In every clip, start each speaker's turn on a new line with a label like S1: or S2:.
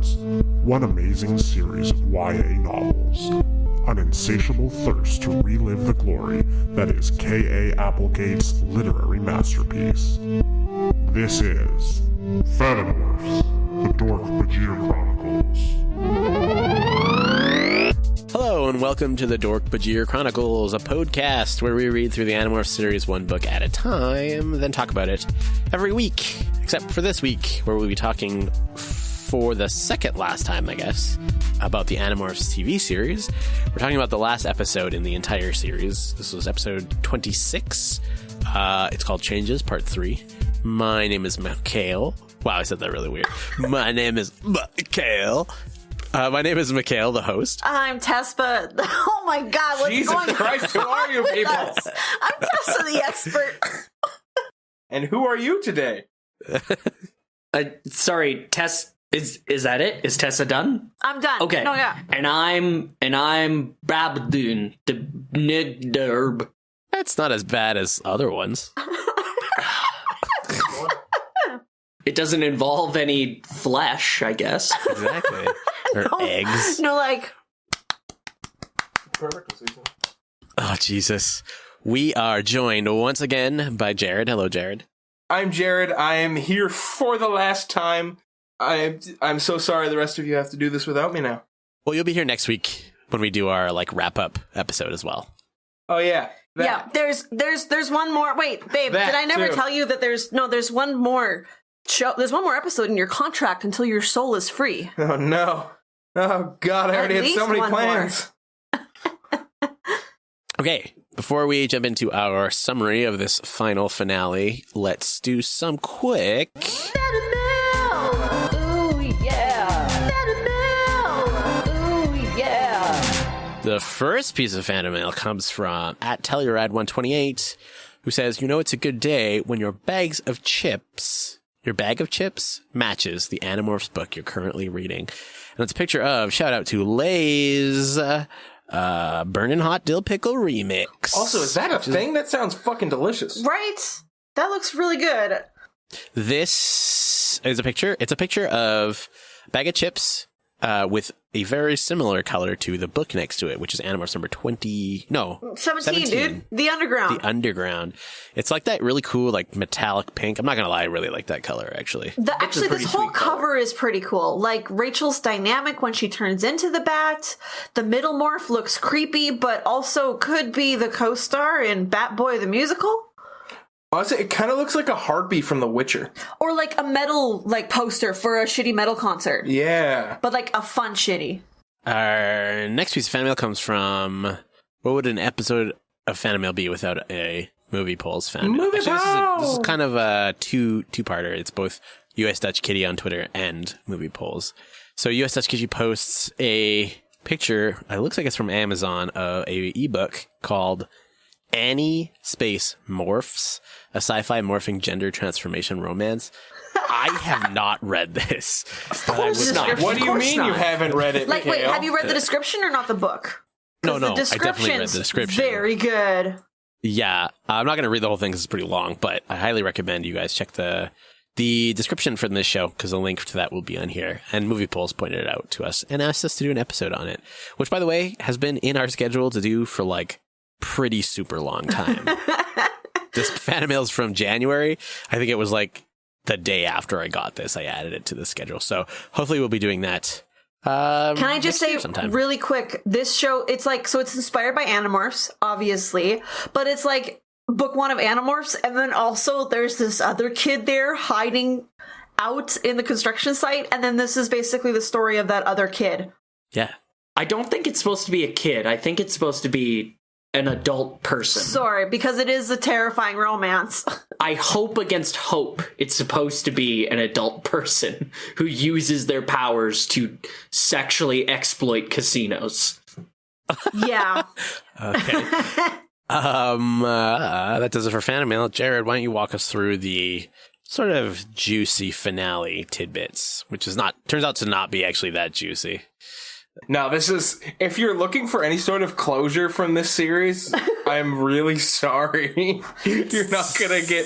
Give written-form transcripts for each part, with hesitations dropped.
S1: Chronicles, one amazing series of YA novels, an insatiable thirst to relive the glory that is K.A. Applegate's literary masterpiece. This is Fanimail, the Dork-Bajir Chronicles.
S2: Hello and welcome to the Dork-Bajir Chronicles, a podcast where we read through the Animorphs series one book at a time, then talk about it every week, except for this week, where we'll be talking for the second last time, I guess, about the Animorphs TV series. We're talking about the last episode in the entire series. This was episode 26. It's called Changes, Part 3. My name is Mikhail. Wow, I said that really weird. My name is Mikhail. My name is Mikhail, the host.
S3: I'm Tespa. Oh my God, what's
S4: Jesus
S3: going on?
S4: Christ, who are you people?
S3: I'm Tessa the expert.
S4: And who are you today?
S5: Sorry, Tess. Is that it? Is Tessa done?
S3: I'm done.
S5: Okay.
S3: No, yeah.
S5: And I'm Babdoon, the Nigderb.
S2: That's not as bad as other ones.
S5: It doesn't involve any flesh, I guess.
S2: Exactly. Or eggs.
S3: No, like.
S2: Oh, Jesus. We are joined once again by Jared. Hello, Jared.
S4: I'm Jared. I am here for the last time. I'm so sorry the rest of you have to do this without me now.
S2: Well, you'll be here next week when we do our wrap-up episode as well.
S4: Oh, yeah.
S3: Yeah, there's one more. Wait, babe,
S4: That
S3: did I never
S4: too.
S3: tell you that there's one more show? There's one more episode in your contract until your soul is free.
S4: Oh, no. Oh, God, I already
S3: At
S4: had so
S3: least
S4: many
S3: one
S4: plans.
S2: Okay, before we jump into our summary of this final finale, let's do some quick...
S3: Ooh, yeah. Ooh, yeah.
S2: The first piece of fan mail comes from @Tellurad128, who says, "You know it's a good day when your bag of chips matches the Animorphs book you're currently reading." And it's a picture of, shout out to Lay's Burnin' Hot Dill Pickle Remix.
S4: Also, is that a thing? That sounds fucking delicious.
S3: Right? That looks really good.
S2: This is a picture. It's a picture of a bag of chips with a very similar color to the book next to it, which is Animorphs number
S3: 17, dude. The Underground.
S2: The Underground. It's like that really cool, metallic pink. I'm not gonna lie, I really like that color, actually.
S3: Actually, this whole cover is pretty cool. Like, Rachel's dynamic when she turns into the bat. The middle morph looks creepy, but also could be the co-star in Bat Boy the Musical.
S4: Honestly, it kind of looks like a heartbeat from The Witcher.
S3: Or like a metal poster for a shitty metal concert.
S4: Yeah.
S3: But a fun shitty.
S2: Our next piece of fan mail comes from, what would an episode of fan mail be without a movie polls fan mail?
S4: Movie
S2: Actually, this is
S4: poll!
S2: kind of a two-parter. It's both US Dutch Kitty on Twitter and movie polls. So US Dutch Kitty posts a picture, it looks like it's from Amazon, of a ebook called Annie Space Morphs, a sci-fi morphing gender transformation romance. I have not read this.
S3: Of course not.
S4: What do you mean you haven't read it,
S3: Wait,
S4: Mikhail?
S3: have you read the description or not the book?
S2: No,
S3: The
S2: I definitely read the description.
S3: Very good.
S2: Yeah, I'm not going to read the whole thing because it's pretty long, but I highly recommend you guys check the description for this show because the link to that will be on here. And Movie Polls pointed it out to us and asked us to do an episode on it, which, by the way, has been in our schedule to do for pretty super long time. This fan mail's from January. I think it was the day after I got this, I added it to the schedule. So hopefully we'll be doing that.
S3: Can I just say really quick, this show, it's so it's inspired by Animorphs, obviously, but it's book one of Animorphs, and then also there's this other kid there hiding out in the construction site, and then this is basically the story of that other kid.
S2: Yeah.
S5: I don't think it's supposed to be a kid. I think it's supposed to be an adult person.
S3: Sorry, because it is a terrifying romance.
S5: I hope against hope it's supposed to be an adult person who uses their powers to sexually exploit casinos.
S3: Yeah.
S2: Okay. That does it for fan mail. Jared, why don't you walk us through the sort of juicy finale tidbits, which turns out to not be actually that juicy.
S4: Now, this is, if you're looking for any sort of closure from this series, I'm really sorry. You're not gonna get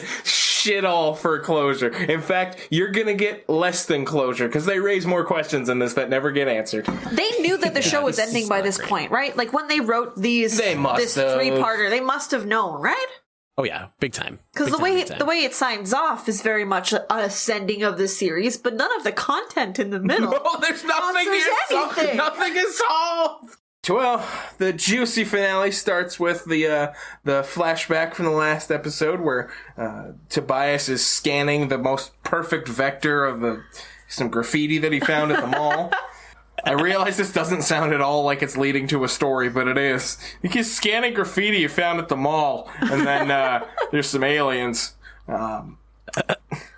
S4: shit all for closure. In fact, you're gonna get less than closure because they raise more questions in this that never get answered.
S3: They knew that the show was ending by this point, right? Like when they wrote this three-parter, they must have known, right?
S2: Oh yeah, big time.
S3: Because the way it signs off is very much a ascending of the series, but none of the content in the middle.
S4: No, there's nothing here. Nothing is solved. Well, the juicy finale starts with the flashback from the last episode where Tobias is scanning the most perfect vector of some graffiti that he found at the mall. I realize this doesn't sound at all like it's leading to a story, but it is. He's scanning graffiti you found at the mall, and then there's some aliens.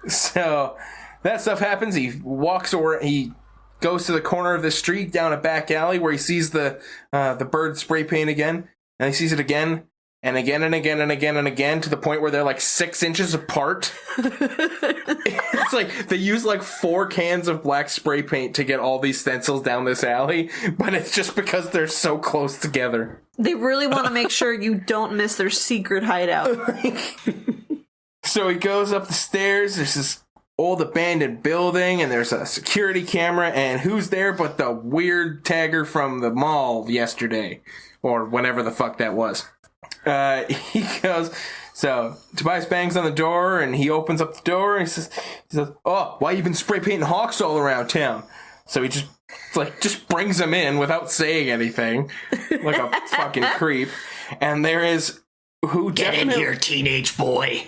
S4: So that stuff happens. He walks over. He goes to the corner of the street down a back alley where he sees the bird spray paint again, and he sees it again and again and again and again and again to the point where they're like 6 inches apart. It's like they use like 4 cans of black spray paint to get all these stencils down this alley, but it's just because they're so close together.
S3: They really want to make sure you don't miss their secret hideout.
S4: So he goes up the stairs. There's this old abandoned building, and there's a security camera, and who's there but the weird tagger from the mall yesterday, or whenever the fuck that was. He goes, so Tobias bangs on the door, and he opens up the door, and he says, "Oh, why you been spray painting hawks all around town?" So he just brings him in without saying anything, like a fucking creep. And there is
S5: Get in here, teenage boy.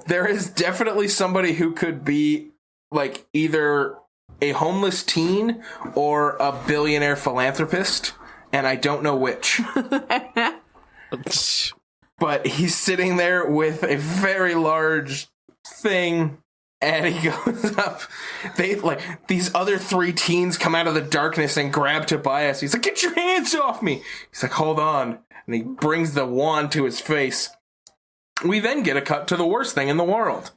S4: There is definitely somebody who could be like either a homeless teen or a billionaire philanthropist, and I don't know which. But he's sitting there with a very large thing, and he goes up. These other 3 teens come out of the darkness and grab Tobias. He's like, "Get your hands off me!" He's like, "Hold on," and he brings the wand to his face. We then get a cut to the worst thing in the world.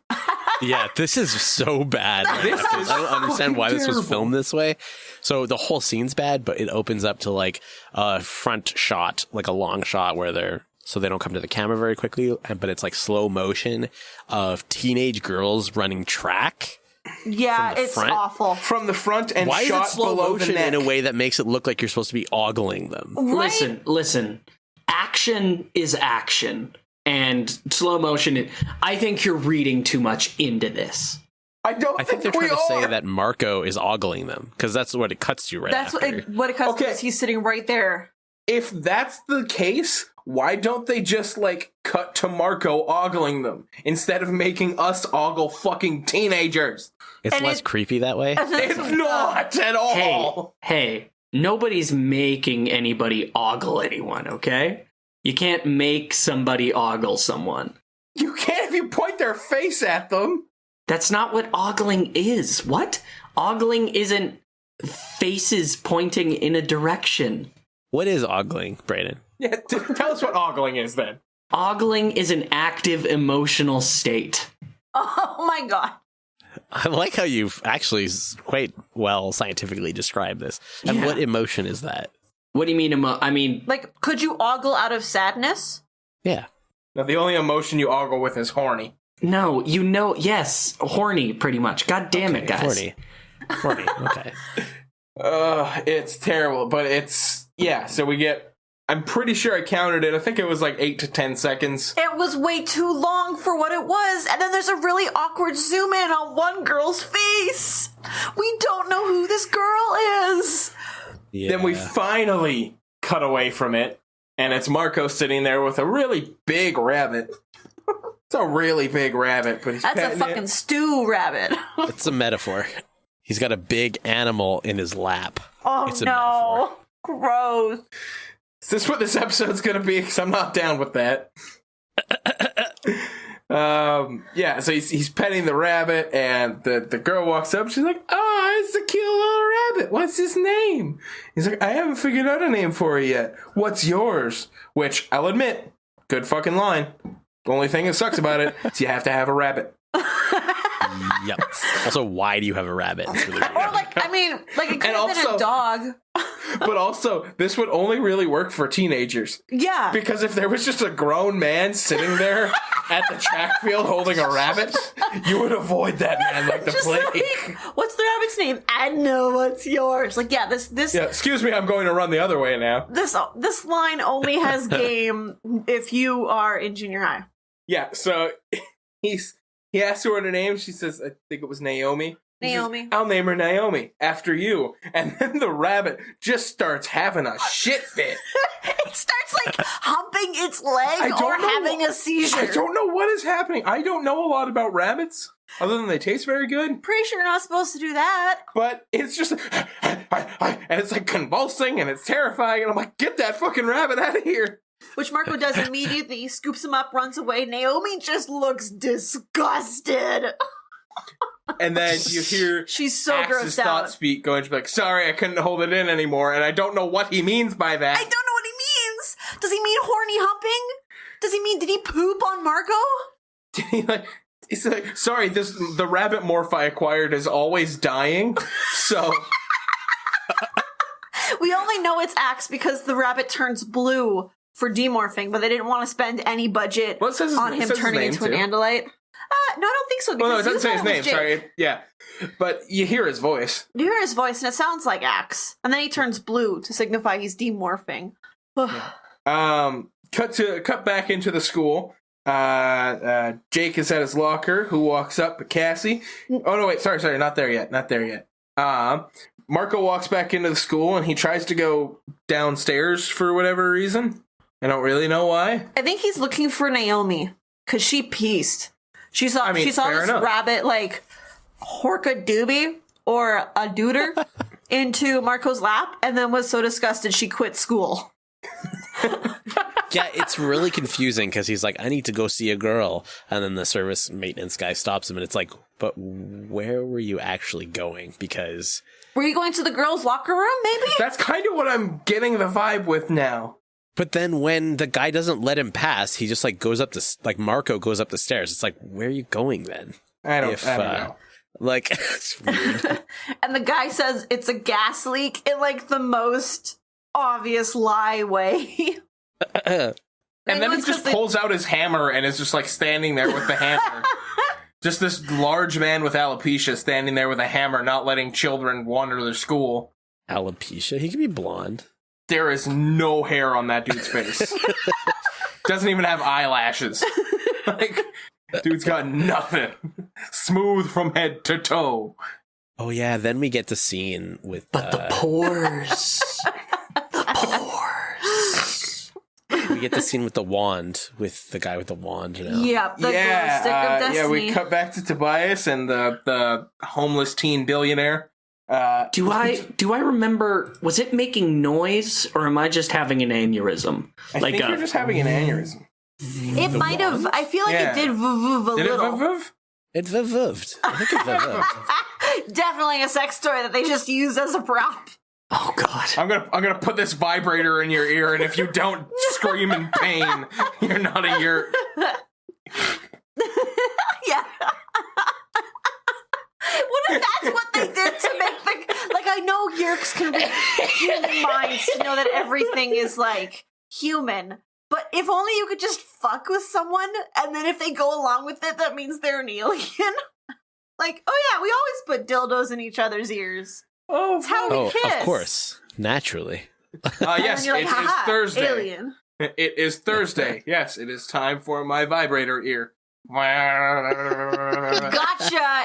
S2: Yeah, this is so bad. I don't understand why this was filmed this way. So the whole scene's bad, but it opens up to like a front shot, like a long shot where so they don't come to the camera very quickly, but it's like slow motion of teenage girls running track.
S3: Yeah, it's
S2: front.
S3: awful.
S4: From the front and
S2: why
S4: shot
S2: is it slow
S4: below
S2: motion
S4: the neck?
S2: in a way that makes it look like you're supposed to be ogling them?
S3: Right?
S5: Listen. Action is action. And slow motion, I think you're reading too much into this.
S4: I think
S2: they're trying to say that Marco is ogling them, because that's what it cuts to
S3: That's
S2: after.
S3: what it cuts to is he's sitting right there.
S4: If that's the case, why don't they just, like, cut to Marco ogling them instead of making us ogle fucking teenagers?
S2: It's less creepy that way.
S4: It's not at all.
S5: Hey, nobody's making anybody ogle anyone, okay? You can't make somebody ogle someone.
S4: You can't if you point their face at them.
S5: That's not what ogling is. What? Ogling isn't faces pointing in a direction.
S2: What is ogling, Brayden?
S4: Yeah, tell us what ogling is then.
S5: Ogling is an active emotional state.
S3: Oh my god.
S2: I like how you've actually quite well scientifically described this. And what emotion is that?
S5: What do you mean I mean...
S3: Like, could you ogle out of sadness?
S2: Yeah.
S4: No, the only emotion you ogle with is horny.
S5: No, yes, horny, pretty much. God damn it, guys.
S2: Horny, okay.
S4: It's terrible, but it's... Yeah, so we get... I'm pretty sure I counted it. I think it was like 8 to 10 seconds.
S3: It was way too long for what it was, and then there's a really awkward zoom in on one girl's face. We don't know who this girl is.
S2: Yeah.
S4: Then we finally cut away from it, and it's Marco sitting there with a really big rabbit. It's a really big rabbit, but
S3: that's a fucking stew rabbit.
S2: It's a metaphor. He's got a big animal in his lap.
S3: Oh,
S2: it's a
S3: no.
S2: metaphor.
S3: Gross.
S4: Is this what this episode's gonna be? Because I'm not down with that. Yeah, so he's petting the rabbit, and the girl walks up. She's like, "Oh, it's a cute little rabbit. What's his name?" He's like, "I haven't figured out a name for it yet. What's yours?" Which, I'll admit, good fucking line. The only thing that sucks about it is you have to have a rabbit.
S2: Yep. Also, why do you have a rabbit? It's really weird.
S3: Or it could have been a dog.
S4: But also, this would only really work for teenagers.
S3: Yeah.
S4: Because if there was just a grown man sitting there at the track field holding a rabbit, you would avoid that man like the plague.
S3: Like, what's the rabbit's name? I know what's yours. Like, yeah, this.
S4: Yeah, excuse me, I'm going to run the other way now.
S3: This line only has game if you are in junior high.
S4: Yeah, so he asked her what her name. She says, I think it was Naomi.
S3: Naomi.
S4: Says, I'll name her Naomi after you. And then the rabbit just starts having a shit fit.
S3: It starts humping its leg or having a seizure.
S4: I don't know what is happening. I don't know a lot about rabbits other than they taste very good.
S3: Pretty sure you're not supposed to do that.
S4: But it's just and it's convulsing and it's terrifying. And I'm like, get that fucking rabbit out of here.
S3: Which Marco does immediately. He scoops him up, runs away. Naomi just looks disgusted.
S4: And then you hear
S3: she's so
S4: Axe's
S3: grossed
S4: thought
S3: out.
S4: speak going to be like, sorry, I couldn't hold it in anymore, and I don't know what he means by that.
S3: I don't know what he means. Does he mean horny humping? Does he mean, did he poop on Marco?
S4: Did he he's like, sorry, the rabbit morph I acquired is always dying, so...
S3: We only know it's Axe because the rabbit turns blue for demorphing, but they didn't want to spend any budget on him turning into an Andalite. No, I don't think so.
S4: Well, no, it doesn't say his name. Sorry. Yeah. But you hear his voice.
S3: You hear his voice, and it sounds like Axe. And then he turns blue to signify he's demorphing.
S4: Cut back into the school. Jake is at his locker. Who walks up? Cassie. Oh, no, wait. Sorry. Not there yet. Marco walks back into the school, and he tries to go downstairs for whatever reason. I don't really know why.
S3: I think he's looking for Naomi, because she pieced. She saw this rabbit, hork a doobie or a dooder into Marco's lap, and then was so disgusted she quit school.
S2: Yeah, it's really confusing, because he's like, I need to go see a girl. And then the service maintenance guy stops him, and it's like, but where were you actually going? Because...
S3: Were you going to the girls' locker room, maybe?
S4: That's kind of what I'm getting the vibe with now.
S2: But then when the guy doesn't let him pass, he just goes up Marco goes up the stairs. It's like, where are you going then?
S4: I don't know.
S2: It's weird.
S3: And the guy says it's a gas leak in the most obvious lie way.
S4: And then he just pulls out his hammer and is just standing there with the hammer. Just this large man with alopecia standing there with a hammer, not letting children wander their school.
S2: Alopecia? He could be blonde.
S4: There is no hair on that dude's face. Doesn't even have eyelashes. Dude's got nothing. Smooth from head to toe.
S2: Oh yeah, then we get the scene with...
S5: But the pores. The pores.
S2: We get the scene with the wand, with the guy with the wand.
S3: Yeah, the glow stick of destiny.
S4: Yeah, we cut back to Tobias and the homeless teen billionaire.
S5: Do I remember, was it making noise, or am I just having an aneurysm?
S4: I think you're just having an aneurysm.
S3: It might have. I feel like it did vuv a little.
S4: Did it vuv?
S2: It vuvved. I think it vuvved.
S3: Definitely a sex toy that they just used as a prop.
S5: Oh God!
S4: I'm gonna put this vibrator in your ear, and if you don't scream in pain, you're not a yurt.
S3: Yeah. What if that's what they did to make the... I know Yerks can read human minds to know that everything is, human. But if only you could just fuck with someone, and then if they go along with it, that means they're an alien. Oh yeah, we always put dildos in each other's ears.
S4: Oh,
S3: it's how we kiss.
S2: Of course. Naturally.
S4: Yes, it is Thursday.
S3: Alien.
S4: It is Thursday. Yes, it is time for my vibrator ear.
S3: Gotcha,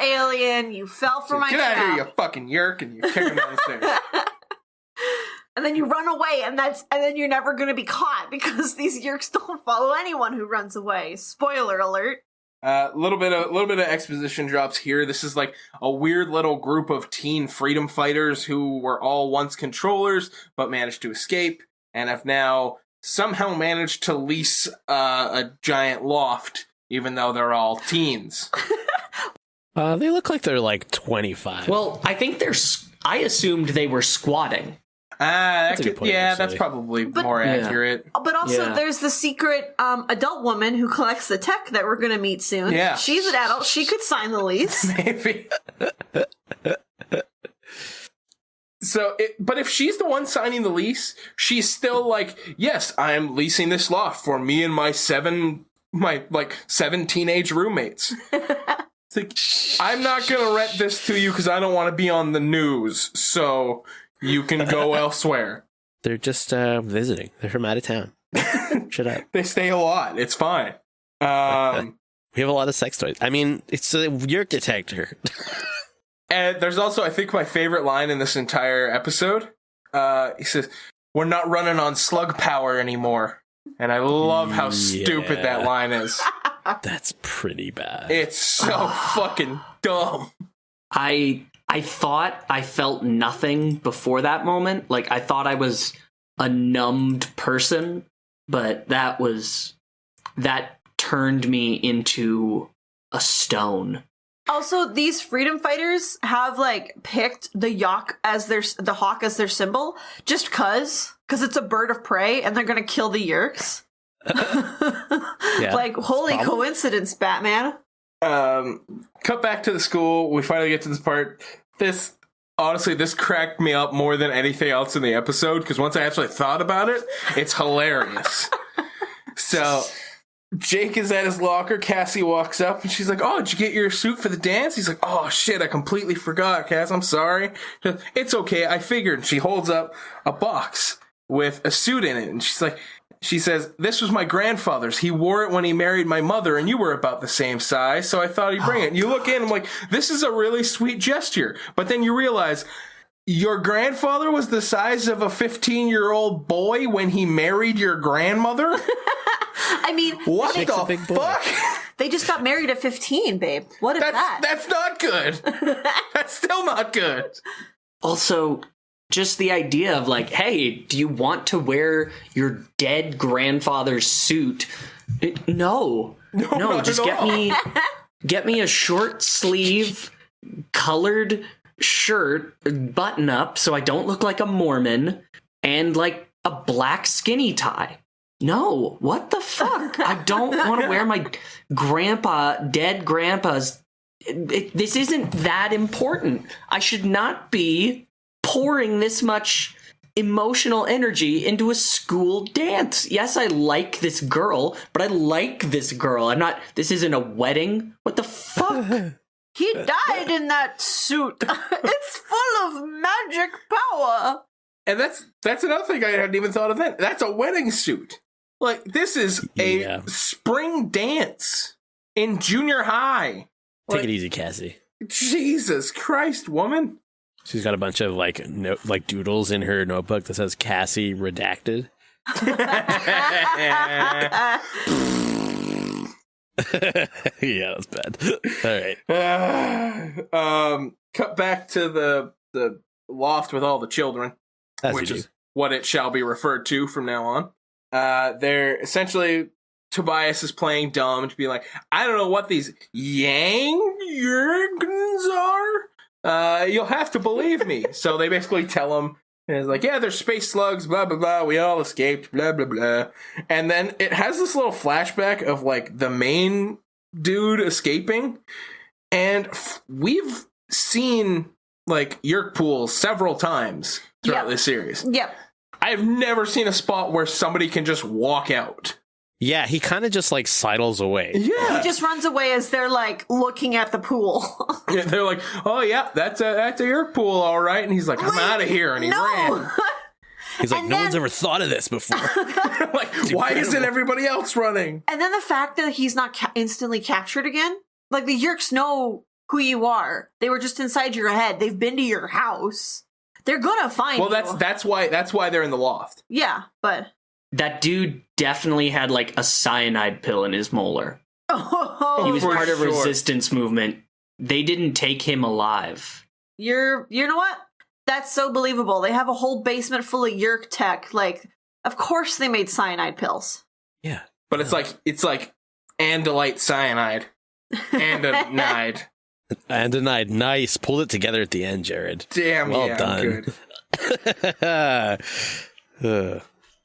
S3: alien. You fell for my trap.
S4: Get out of here, you fucking yerk, and you kick him down the stairs.
S3: And then you run away, and then you're never going to be caught because these yerks don't follow anyone who runs away. Spoiler alert.
S4: Little bit of exposition drops here. This is a weird little group of teen freedom fighters who were all once controllers, but managed to escape, and have now somehow managed to lease a giant loft, even though they're all teens.
S2: They look like they're 25.
S5: Well, I think I assumed they were squatting.
S2: That's a good point, actually.
S4: That's probably more accurate.
S3: But also, there's the secret adult woman who collects the tech that we're going to meet soon.
S4: Yeah.
S3: She's an adult. She could sign the lease.
S4: Maybe. But if she's the one signing the lease, she's still like, yes, I am leasing this loft for me and my 7 teenage roommates. It's like, I'm not going to rent this to you because I don't want to be on the news, so you can go elsewhere.
S2: They're just visiting. They're from out of town. Shut up.
S4: They stay a lot. It's fine.
S2: We have a lot of sex toys. I mean, it's a Yerk detector.
S4: And there's also, I think, my favorite line in this entire episode. He says, "We're not running on slug power anymore." And I love how stupid that line is.
S2: That's pretty bad.
S4: It's so fucking dumb.
S5: I thought I felt nothing before that moment. Like, I thought I was a numbed person, but that turned me into a stone.
S3: Also, these freedom fighters have picked the hawk as their symbol just because it's a bird of prey and they're gonna kill the Yerks. Holy coincidence, Batman.
S4: Cut back to the school. We finally get to this part. This cracked me up more than anything else in the episode because once I actually thought about it, it's hilarious. So Jake is at his locker. Cassie walks up and she's like, "Oh, did you get your suit for the dance?" He's like, "Oh shit, I completely forgot, Cass. I'm sorry." "It's okay, I figured." And she holds up a box with a suit in it, and she says, "This was my grandfather's. He wore it when he married my mother, and you were about the same size, so I thought he'd bring it." And you look in, I'm like, this is a really sweet gesture. But then you realize your grandfather was the size of a 15-year-old boy when he married your grandmother?
S3: I mean,
S4: what the fuck?
S3: They just got married at 15, babe. What if
S4: that's not good. That's still not good.
S5: Also, just the idea of hey, do you want to wear your dead grandfather's suit? No, just get me a short sleeve colored shirt, button up, so I don't look like a Mormon, and a black skinny tie. No, what the fuck? I don't want to wear my dead grandpa's. This isn't that important. I should not be pouring this much emotional energy into a school dance. Yes, I like this girl, but I like this girl. This isn't a wedding. What the fuck?
S3: He died in that suit. It's full of magic power.
S4: And that's another thing I hadn't even thought of then. That's a wedding suit. This is a spring dance in junior high.
S2: Take it easy, Cassie.
S4: Jesus Christ, woman.
S2: She's got a bunch of doodles in her notebook that says Cassie redacted. Yeah, that's bad. All right.
S4: Cut back to the loft with all the children, which is what it shall be referred to from now on. They're essentially, Tobias is playing dumb to be like, "I don't know what these Yergans are. You'll have to believe me." So they basically tell him, and it's like, "Yeah, they're space slugs, blah, blah, blah. We all escaped, blah, blah, blah." And then it has this little flashback of the main dude escaping. And we've seen Yerk pools several times throughout this series.
S3: Yep.
S4: I've never seen a spot where somebody can just walk out.
S2: Yeah, he kind of just sidles away.
S4: Yeah,
S3: he just runs away as they're looking at the pool.
S4: Yeah, they're like, "Oh yeah, that's a Yerk pool, all right." And he's like, "I'm out of here," and he ran.
S2: He's like, "No one's ever thought of this before."
S4: Why isn't everybody else running?
S3: And then the fact that he's not instantly captured again. The Yerks know who you are. They were just inside your head. They've been to your house. They're gonna find you.
S4: Well, that's why they're in the loft.
S3: Yeah, but
S5: that dude definitely had a cyanide pill in his molar.
S3: Oh,
S5: he was part of resistance movement. They didn't take him alive.
S3: You know what? That's so believable. They have a whole basement full of Yerk tech. Of course they made cyanide pills.
S2: Yeah,
S4: but it's andalite cyanide, andonide.
S2: And denied. Nice. Pulled it together at the end, Jared.
S4: Damn,
S2: well
S4: yeah,
S2: done.
S4: Good.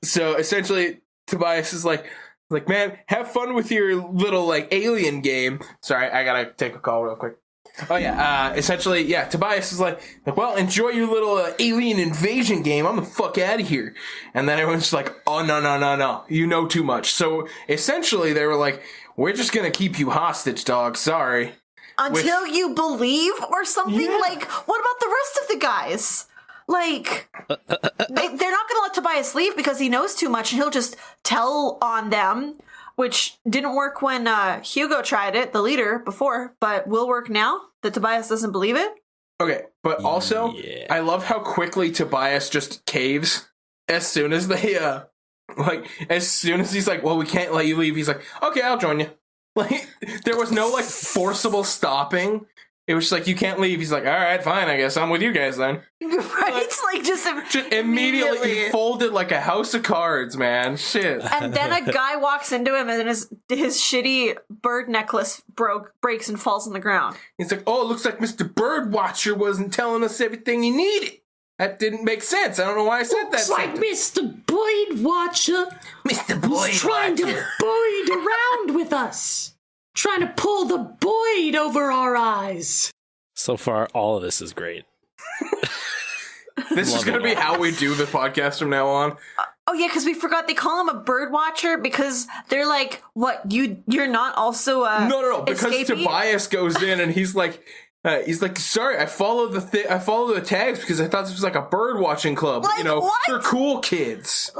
S4: So essentially, Tobias is like, man, have fun with your little like alien game. Sorry, I gotta take a call real quick. Oh yeah, essentially, yeah. Tobias is like, well, enjoy your little alien invasion game. I'm the fuck out of here. And then everyone's just like, oh no, you know too much. So essentially, they were like, we're just gonna keep you hostage, dog. Sorry.
S3: Until you believe or something. Yeah. Like, what about the rest of the guys? Like, they're not going to let Tobias leave because he knows too much, and he'll just tell on them, which didn't work when Hugo tried it, the leader, before, but will work now that Tobias doesn't believe it.
S4: Okay, but also, I love how quickly Tobias just caves as soon as they, as soon as he's like, well, we can't let you leave, he's like, okay, I'll join you. Like, there was no, like, forcible stopping. It was just like, you can't leave. He's like, all right, fine, I guess I'm with you guys then.
S3: Right? It's like, just
S4: immediately he folded like a house of cards, man. Shit.
S3: And then a guy walks into him and then his shitty bird necklace breaks and falls on the ground.
S4: He's like, oh, it looks like Mr. Birdwatcher wasn't telling us everything he needed. That didn't make sense. I don't know why I said that.
S5: Looks like Mr. Boyd-Watcher.
S4: Mr. Boyd-Watcher.
S5: Trying to Boyd around with us. Trying to pull the Boyd over our eyes.
S2: So far, all of this is great.
S4: This is going to be how we do the podcast from now on.
S3: Oh, yeah, because we forgot they call him a bird watcher because they're like, what, you're not also a
S4: No, because escapee? Tobias goes in and he's like, sorry, I follow the tags because I thought this was like a bird watching club.
S3: Like, what?
S4: For cool kids.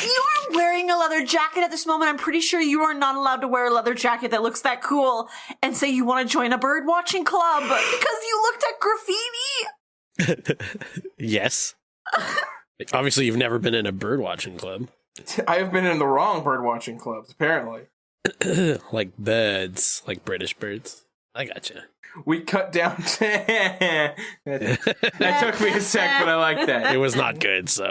S3: You are wearing a leather jacket at this moment. I'm pretty sure you are not allowed to wear a leather jacket that looks that cool and say you want to join a bird watching club because you looked at graffiti.
S2: Yes. Obviously, you've never been in a bird watching club.
S4: I have been in the wrong bird watching clubs, apparently.
S2: Like birds, like British birds. I gotcha.
S4: We cut down to... that took me a sec, but I like that.
S2: It was not good, so...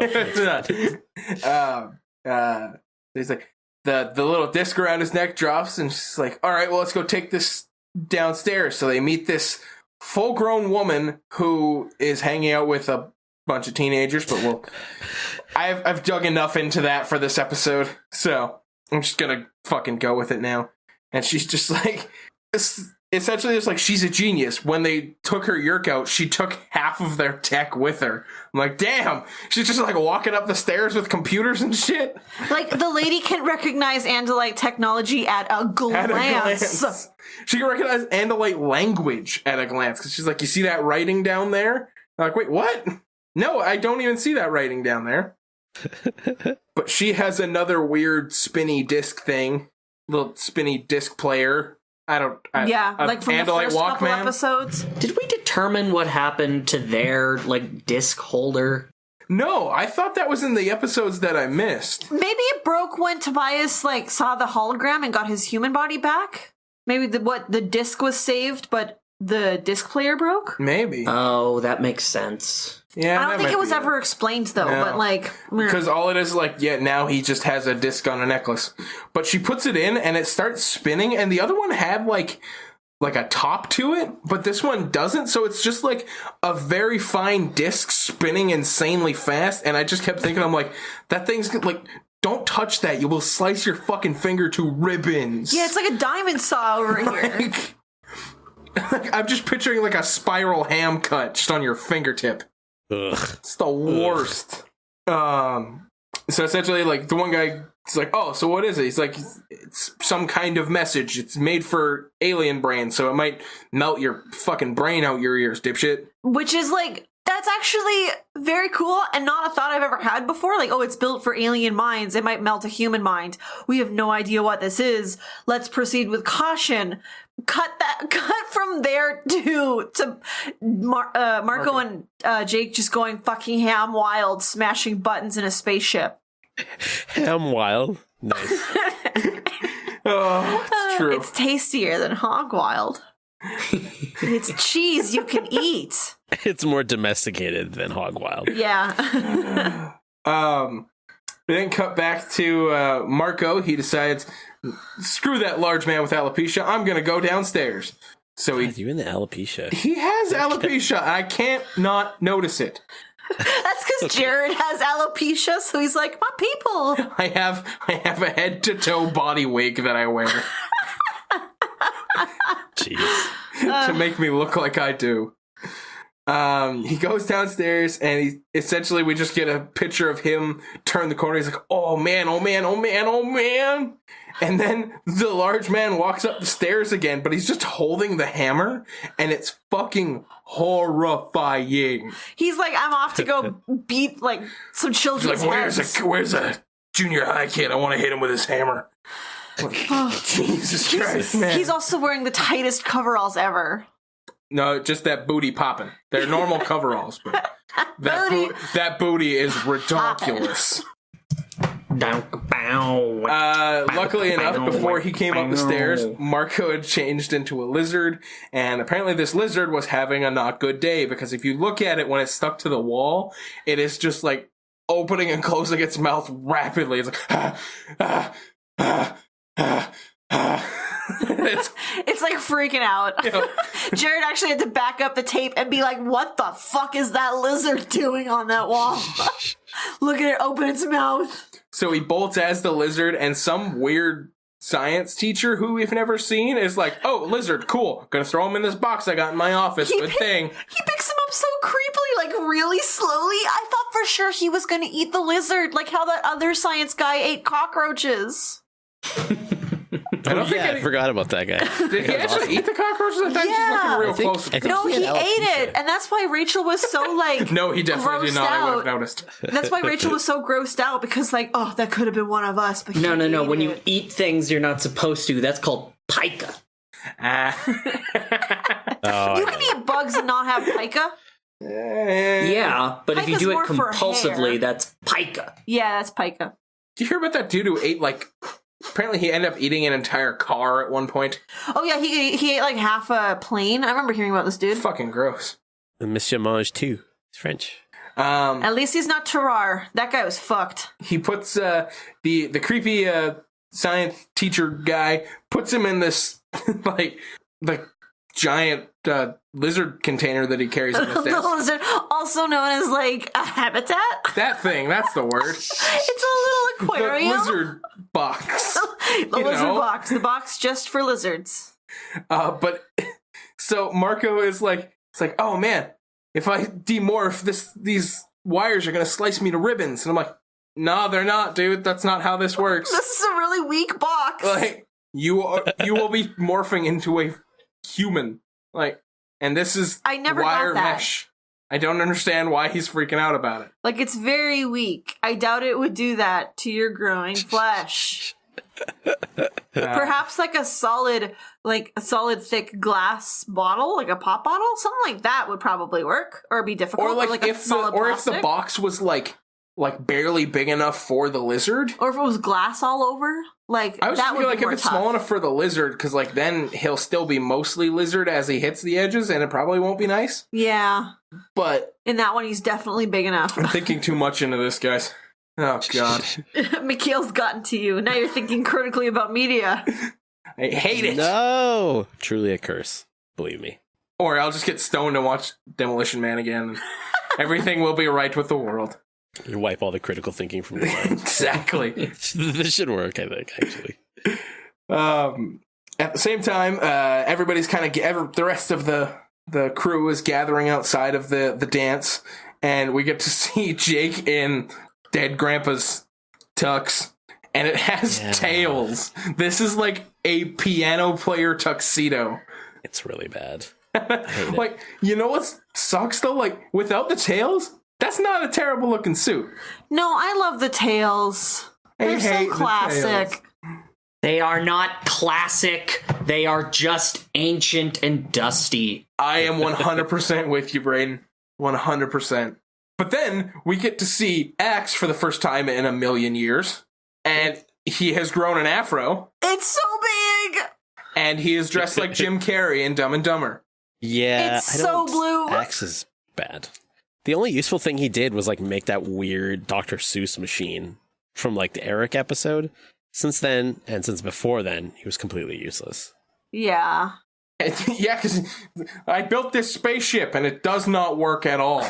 S4: He's like, the little disc around his neck drops, and she's like, all right, well, let's go take this downstairs. So they meet this full-grown woman who is hanging out with a bunch of teenagers, but I've dug enough into that for this episode, so I'm just gonna fucking go with it now. And she's just like... Essentially, it's like she's a genius. When they took her yurk out, she took half of their tech with her. I'm like, damn, she's just like walking up the stairs with computers and shit.
S3: Like, the lady can recognize Andalite technology at a glance.
S4: She can recognize Andalite language at a glance. Because she's like, you see that writing down there? I'm like, wait, what? No, I don't even see that writing down there. But she has another weird spinny disc thing. Little spinny disc player.
S3: Like from the first couple episodes.
S5: Did we determine what happened to their, like, disc holder?
S4: No, I thought that was in the episodes that I missed.
S3: Maybe it broke when Tobias, like, saw the hologram and got his human body back? Maybe the disc was saved, but the disc player broke?
S4: Maybe.
S5: Oh, that makes sense.
S4: Yeah,
S3: I don't think it was ever explained, though, but, like...
S4: Because all it is, like, now he just has a disc on a necklace. But she puts it in, and it starts spinning, and the other one had, like a top to it, but this one doesn't, so it's just, like, a very fine disc spinning insanely fast, and I just kept thinking, I'm like, that thing's, like... Don't touch that. You will slice your fucking finger to ribbons.
S3: Yeah, it's like a diamond saw over here.
S4: I'm just picturing, like, a spiral ham cut just on your fingertip.
S2: Ugh.
S4: It's the worst. So essentially, like, the one guy is like, oh, so what is it? He's like, it's some kind of message. It's made for alien brains, so it might melt your fucking brain out your ears, dipshit.
S3: Which is, like, that's actually very cool and not a thought I've ever had before. Like, oh, it's built for alien minds. It might melt a human mind. We have no idea what this is. Let's proceed with caution. Cut from there to Marco and Jake just going fucking ham wild, smashing buttons in a spaceship.
S2: Ham wild? Nice.
S4: Oh, it's true.
S3: It's tastier than hog wild. It's cheese you can eat.
S2: It's more domesticated than hog wild.
S3: Yeah.
S4: We then cut back to Marco. He decides, screw that large man with alopecia. I'm going to go downstairs. So
S2: you and the alopecia.
S4: He has alopecia. I can't not notice it.
S3: That's because Jared has alopecia, so he's like, my people.
S4: I have a head to toe body wig that I wear.
S2: Jeez.
S4: To make me look like I do. He goes downstairs and we just get a picture of him turn the corner. He's like, oh man, oh man, oh man, oh man. And then the large man walks up the stairs again, but he's just holding the hammer and it's fucking horrifying.
S3: He's like, I'm off to go beat like some children's heads.
S4: Where's a junior high kid? I want to hit him with his hammer. Jesus Christ, man.
S3: He's also wearing the tightest coveralls ever.
S4: No, just that booty popping. They're normal coveralls, but that booty is ridiculous. Luckily enough, before he came up the stairs, Marco had changed into a lizard, and apparently this lizard was having a not good day, because if you look at it when it's stuck to the wall, it is just like opening and closing its mouth rapidly. It's like,
S3: it's like freaking out.
S4: Yeah.
S3: Jared actually had to back up the tape and be like, what the fuck is that lizard doing on that wall? Look at it open its mouth.
S4: So he bolts as the lizard, and some weird science teacher who we've never seen is like, oh, lizard, cool. Gonna throw him in this box I got in my office. Good thing.
S3: He picks him up so creepily, like really slowly. I thought for sure he was gonna eat the lizard, like how that other science guy ate cockroaches.
S2: I forgot about that guy.
S4: Did he actually eat the cockroaches? I thought he was looking real close.
S3: No, he ate it, and that's why Rachel was so like.
S4: No, he definitely did not. I would have noticed.
S3: That's why Rachel was so grossed out, because like, oh, that could have been one of us. But
S5: no. When you eat things you're not supposed to, that's called pica.
S3: You can eat bugs and not have pica.
S5: Yeah, but if you do it compulsively, that's pica.
S3: Yeah, that's pica.
S4: Did you hear about that dude who ate like? Apparently he ended up eating an entire car at one point.
S3: Oh yeah, he ate like half a plane. I remember hearing about this dude.
S4: Fucking gross.
S2: Monsieur Mange too. He's French.
S3: At least he's not Terrar. That guy was fucked.
S4: He puts the creepy science teacher guy puts him in this like giant lizard container that he carries on his desk.
S3: The lizard, also known as like a habitat.
S4: That thing, that's the word.
S3: It's a little aquarium.
S4: The lizard box.
S3: The lizard box. The box just for lizards.
S4: But so Marco is like, it's like, oh man, if I demorph, these wires are gonna slice me to ribbons. And I'm like, no, they're not, dude. That's not how this works.
S3: This is a really weak box.
S4: Like you will be morphing into a human. Like, and this is
S3: I never
S4: wire
S3: got that.
S4: mesh. I don't understand why he's freaking out about it.
S3: Like, it's very weak. I doubt it would do that to your growing flesh. Perhaps like a solid thick glass bottle, like a pop bottle, something like that would probably work, or be difficult.
S4: Or like if the box was like barely big enough for the lizard,
S3: or if it was glass all over. Like,
S4: I was
S3: that would
S4: thinking, like, if it's
S3: tough.
S4: small enough for the lizard, because like then he'll still be mostly lizard as he hits the edges, and it probably won't be nice.
S3: Yeah,
S4: but
S3: in that one, he's definitely big enough.
S4: I'm thinking too much into this, guys. Oh God,
S3: Mikhail's gotten to you. Now you're thinking critically about media.
S4: I hate it.
S2: No, truly a curse. Believe me.
S4: Or I'll just get stoned and watch Demolition Man again. And everything will be right with the world.
S2: You wipe all the critical thinking from your mind.
S4: Exactly.
S2: This should work, I think, actually.
S4: At the same time, everybody's kind of the rest of the crew is gathering outside of the dance, and we get to see Jake in Dead Grandpa's tux, and it has tails. This is like a piano player tuxedo.
S2: It's really bad.
S4: Like, you know what sucks though? Like, without the tails, that's not a terrible looking suit.
S3: No, I love the tails. They're so classic.
S5: They are not classic. They are just ancient and dusty.
S4: I am 100% with you, Brayden. 100%. But then we get to see Axe for the first time in a million years. And he has grown an afro.
S3: It's so big!
S4: And he is dressed like Jim Carrey in Dumb and Dumber.
S2: Yeah.
S3: It's so blue.
S2: Axe is bad. The only useful thing he did was like make that weird Dr. Seuss machine from like the Eric episode. Since then, and since before then, he was completely useless.
S3: Yeah.
S4: Yeah, because I built this spaceship and it does not work at all.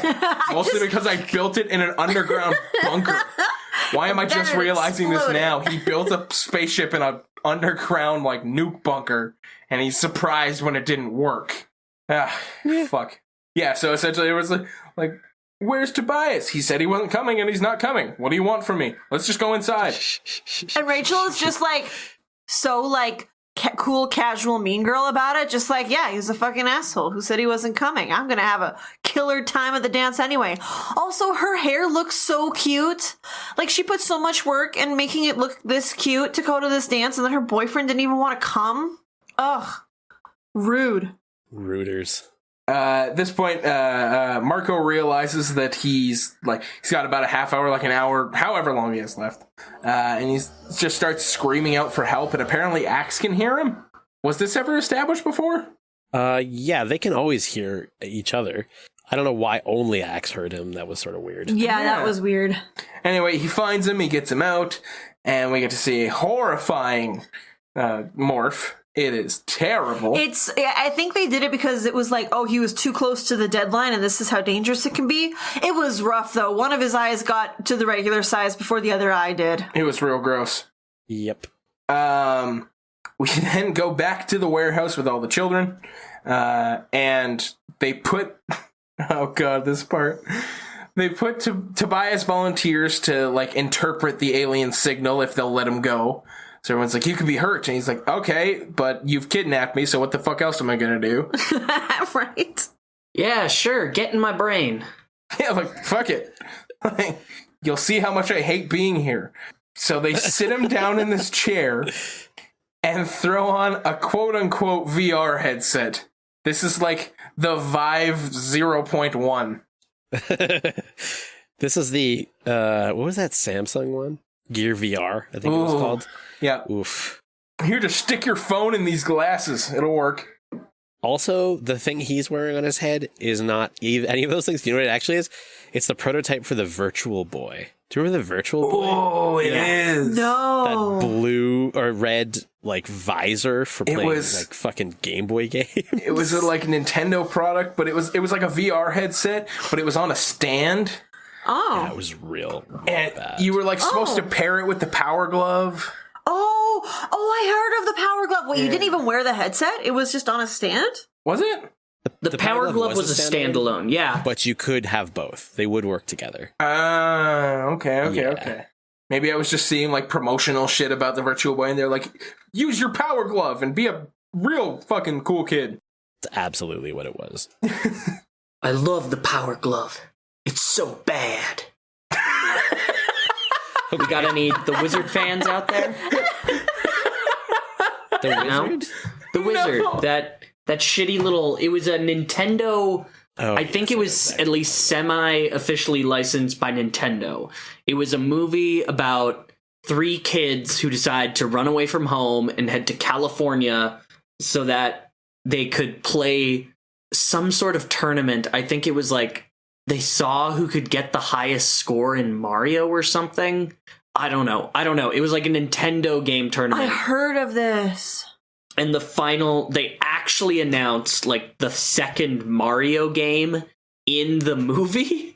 S4: Mostly because I built it in an underground bunker. Why am I just realizing this now? He built a spaceship in an underground, like, nuke bunker, and he's surprised when it didn't work. Fuck. Yeah, so essentially it was like, where's Tobias? He said he wasn't coming and he's not coming. What do you want from me? Let's just go inside.
S3: And Rachel is just like, so like, cool, casual, mean girl about it. Just like, yeah, he's a fucking asshole who said he wasn't coming. I'm gonna have a killer time at the dance anyway. Also, her hair looks so cute. Like, she put so much work in making it look this cute to go to this dance, and then her boyfriend didn't even want to come. Ugh. Rude.
S2: Rooters.
S4: At this point, Marco realizes that he's got about a half hour, like an hour, however long he has left. And he just starts screaming out for help, and apparently Axe can hear him. Was this ever established before?
S2: Yeah, they can always hear each other. I don't know why only Axe heard him. That was sort of weird.
S3: Yeah, that was weird.
S4: Anyway, he finds him, he gets him out, and we get to see a horrifying morph. It is terrible.
S3: I think they did it because it was like, oh, he was too close to the deadline and this is how dangerous it can be. It was rough, though. One of his eyes got to the regular size before the other eye did.
S4: It was real gross.
S2: Yep.
S4: We then go back to the warehouse with all the children, and they put... Oh, God, this part... They put Tobias volunteers to, like, interpret the alien signal if they'll let him go. So everyone's like, you could be hurt. And he's like, okay, but you've kidnapped me, so what the fuck else am I gonna do?
S3: Right.
S5: Yeah, sure, get in my brain.
S4: Yeah, like, fuck it. Like, you'll see how much I hate being here. So they sit him down in this chair and throw on a quote-unquote VR headset. This is like the Vive 0.1.
S2: This is the, what was that Samsung one? Gear VR, I think it was called.
S4: Yeah.
S2: Oof.
S4: Here, just stick your phone in these glasses. It'll work.
S2: Also, the thing he's wearing on his head is not any of those things. Do you know what it actually is? It's the prototype for the Virtual Boy. Do you remember the Virtual Boy?
S4: Oh, it is.
S3: No.
S2: That blue or red, like, visor for playing, like, fucking Game Boy games.
S4: It was like a Nintendo product, but it was like a VR headset, but it was on a stand.
S3: Oh.
S2: Yeah, it was real
S4: And
S2: bad.
S4: you were, like, supposed to pair it with the Power Glove.
S3: Oh, I heard of the Power Glove. Wait, you didn't even wear the headset? It was just on a stand?
S4: Was it?
S5: The Power Glove was a standalone, yeah.
S2: But you could have both. They would work together.
S4: Okay. Maybe I was just seeing, like, promotional shit about the Virtual Boy, and they're like, use your Power Glove and be a real fucking cool kid.
S2: That's absolutely what it was.
S5: I love the Power Glove. It's so bad. We got any The Wizard fans out there?
S2: The Wizard?
S5: The Wizard. No. That shitty little... It was a Nintendo... I think it was at least semi-officially licensed by Nintendo. It was a movie about 3 kids who decide to run away from home and head to California so that they could play some sort of tournament. I think it was like they saw who could get the highest score in Mario or something. I don't know. It was like a Nintendo game tournament.
S3: I heard of this.
S5: And the final, they actually announced like the second Mario game in the movie.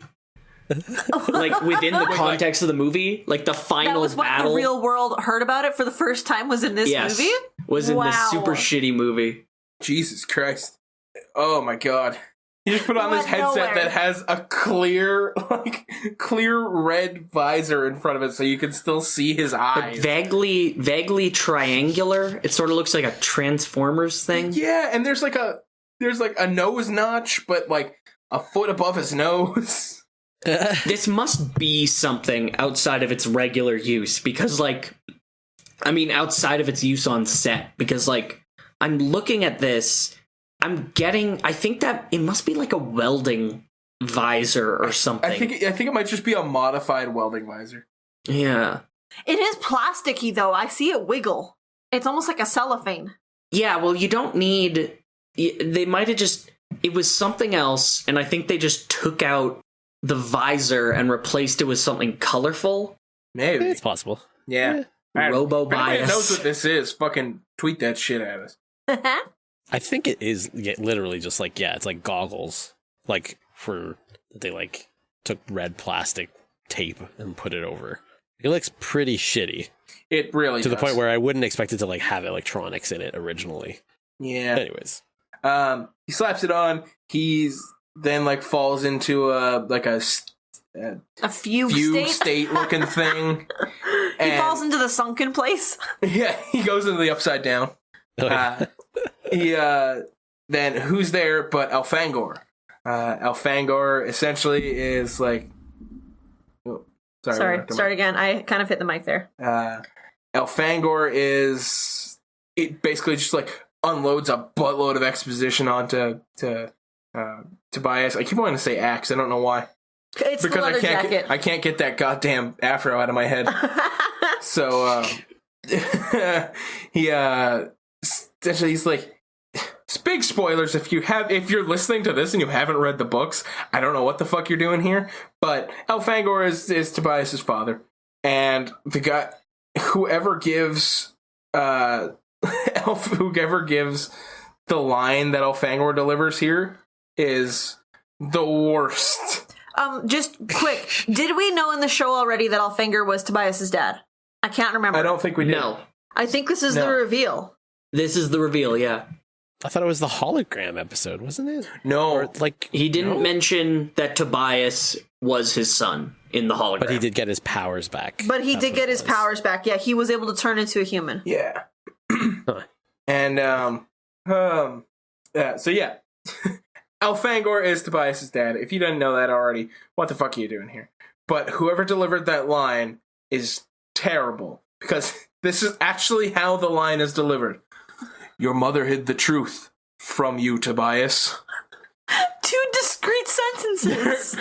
S5: Like within the context of the movie, like the final
S3: that was what
S5: battle.
S3: The real world heard about it for the first time was in this movie?
S5: Was in this super shitty movie.
S4: Jesus Christ. Oh my God. You just put on this headset that has a clear red visor in front of it so you can still see his eyes.
S5: But vaguely triangular. It sort of looks like a Transformers thing.
S4: Yeah, and there's like a nose notch, but like a foot above his nose.
S5: This must be something outside of its regular use because outside of its use on set, because like I'm looking at this, I think that it must be like a welding visor or something.
S4: I think it might just be a modified welding visor.
S5: Yeah.
S3: It is plasticky though. I see it wiggle. It's almost like a cellophane.
S5: Yeah, well, you don't need... They might have just... It was something else, and I think they just took out the visor and replaced it with something colorful.
S4: Maybe.
S2: It's possible.
S4: Yeah.
S5: Robo
S4: bias. If anybody knows what this is, fucking tweet that shit at us.
S2: I think it is literally just like, it's like goggles. Like, they like took red plastic tape and put it over. It looks pretty shitty.
S4: It really
S2: to
S4: does.
S2: the point where I wouldn't expect it to like have electronics in it originally.
S4: Yeah.
S2: Anyways,
S4: he slaps it on. He's then like falls into a fugue state looking thing.
S3: He falls into the sunken place.
S4: Yeah, he goes into the upside down. Then who's there but Elfangor? Elfangor essentially is like.
S3: Sorry, start again. I kind of hit the mic there.
S4: Elfangor is it basically just like unloads a buttload of exposition onto Tobias. I keep wanting to say axe. I don't know why.
S3: It's because the leather jacket.
S4: I can't get that goddamn afro out of my head. So he essentially he's like. Big spoilers if you're listening to this and you haven't read the books. I don't know what the fuck you're doing here, but Elfangor is Tobias's father, and the guy whoever gives the line that Elfangor delivers here is the worst.
S3: Just quick, did we know in the show already that Elfangor was Tobias's dad? I can't remember.
S4: I don't think we did.
S5: No.
S3: I think this is the reveal.
S5: This is the reveal, yeah.
S2: I thought it was the hologram episode, wasn't it?
S4: No.
S2: Or, like,
S5: he didn't mention that Tobias was his son in the hologram.
S2: But he did get his powers back.
S3: But he did get his powers back. Yeah, he was able to turn into a human.
S4: Yeah. And, so yeah. Elfangor is Tobias's dad. If you didn't know that already, what the fuck are you doing here? But whoever delivered that line is terrible, because this is actually how the line is delivered. Your mother hid the truth from you, Tobias.
S3: 2 discrete sentences.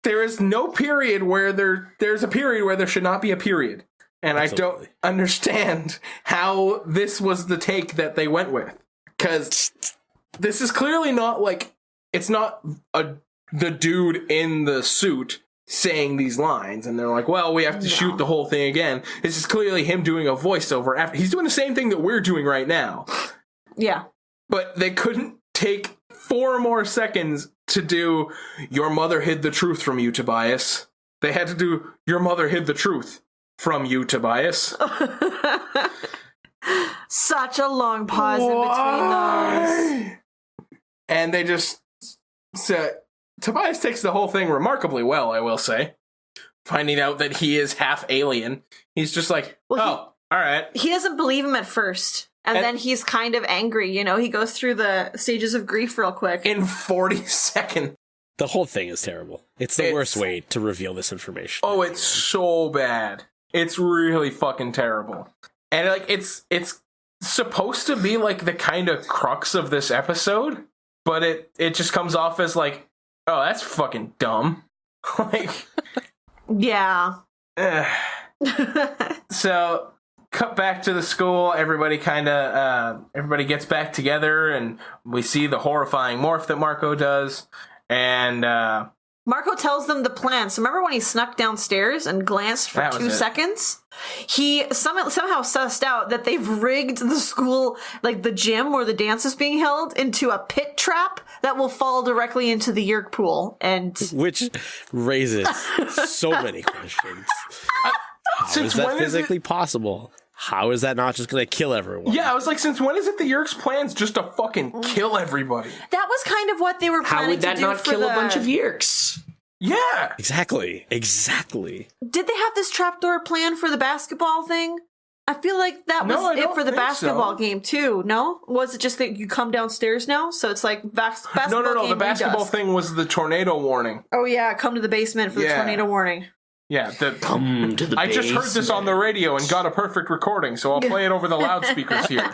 S4: There is no period where there's a period where there should not be a period. And absolutely. I don't understand how this was the take that they went with. Because this is clearly not like, it's not the dude in the suit saying these lines, and they're like, well, we have to shoot the whole thing again. This is clearly him doing a voiceover after he's doing the same thing that we're doing right now.
S3: Yeah.
S4: But they couldn't take 4 more seconds to do your mother hid the truth from you, Tobias. They had to do your mother hid the truth from you, Tobias.
S3: Such a long pause in between those.
S4: And they just said, Tobias takes the whole thing remarkably well, I will say. Finding out that he is half alien. He's just like, all right.
S3: He doesn't believe him at first. And then he's kind of angry, you know? He goes through the stages of grief real quick.
S4: In 40 seconds.
S2: The whole thing is terrible. It's the worst way to reveal this information.
S4: Oh, it's so bad. It's really fucking terrible. And like it's supposed to be like the kind of crux of this episode, but it just comes off as like, oh, that's fucking dumb. Like,
S3: yeah.
S4: So, cut back to the school. Everybody gets back together, and we see the horrifying morph that Marco does. And
S3: Marco tells them the plan. So remember when he snuck downstairs and glanced for 2 seconds? He somehow sussed out that they've rigged the school, like the gym where the dance is being held, into a pit trap that will fall directly into the Yerk pool. And
S2: which raises so many questions. How is that physically possible? How is that not just going to kill everyone?
S4: Yeah, I was like, since when is it the Yerk's plan's just to fucking kill everybody?
S3: That was kind of what they were planning to do.
S5: How would that not kill a bunch of Yerks?
S4: Yeah.
S2: Exactly.
S3: Did they have this trapdoor plan for the basketball thing? I feel like that was it for the basketball game too, no? Was it just that you come downstairs now? So it's like basketball game.
S4: No, the basketball thing was the tornado warning.
S3: Oh yeah, come to the basement for the tornado warning.
S4: Yeah,
S5: come to the basement.
S4: I just heard this on the radio and got a perfect recording, so I'll play it over the loudspeakers here.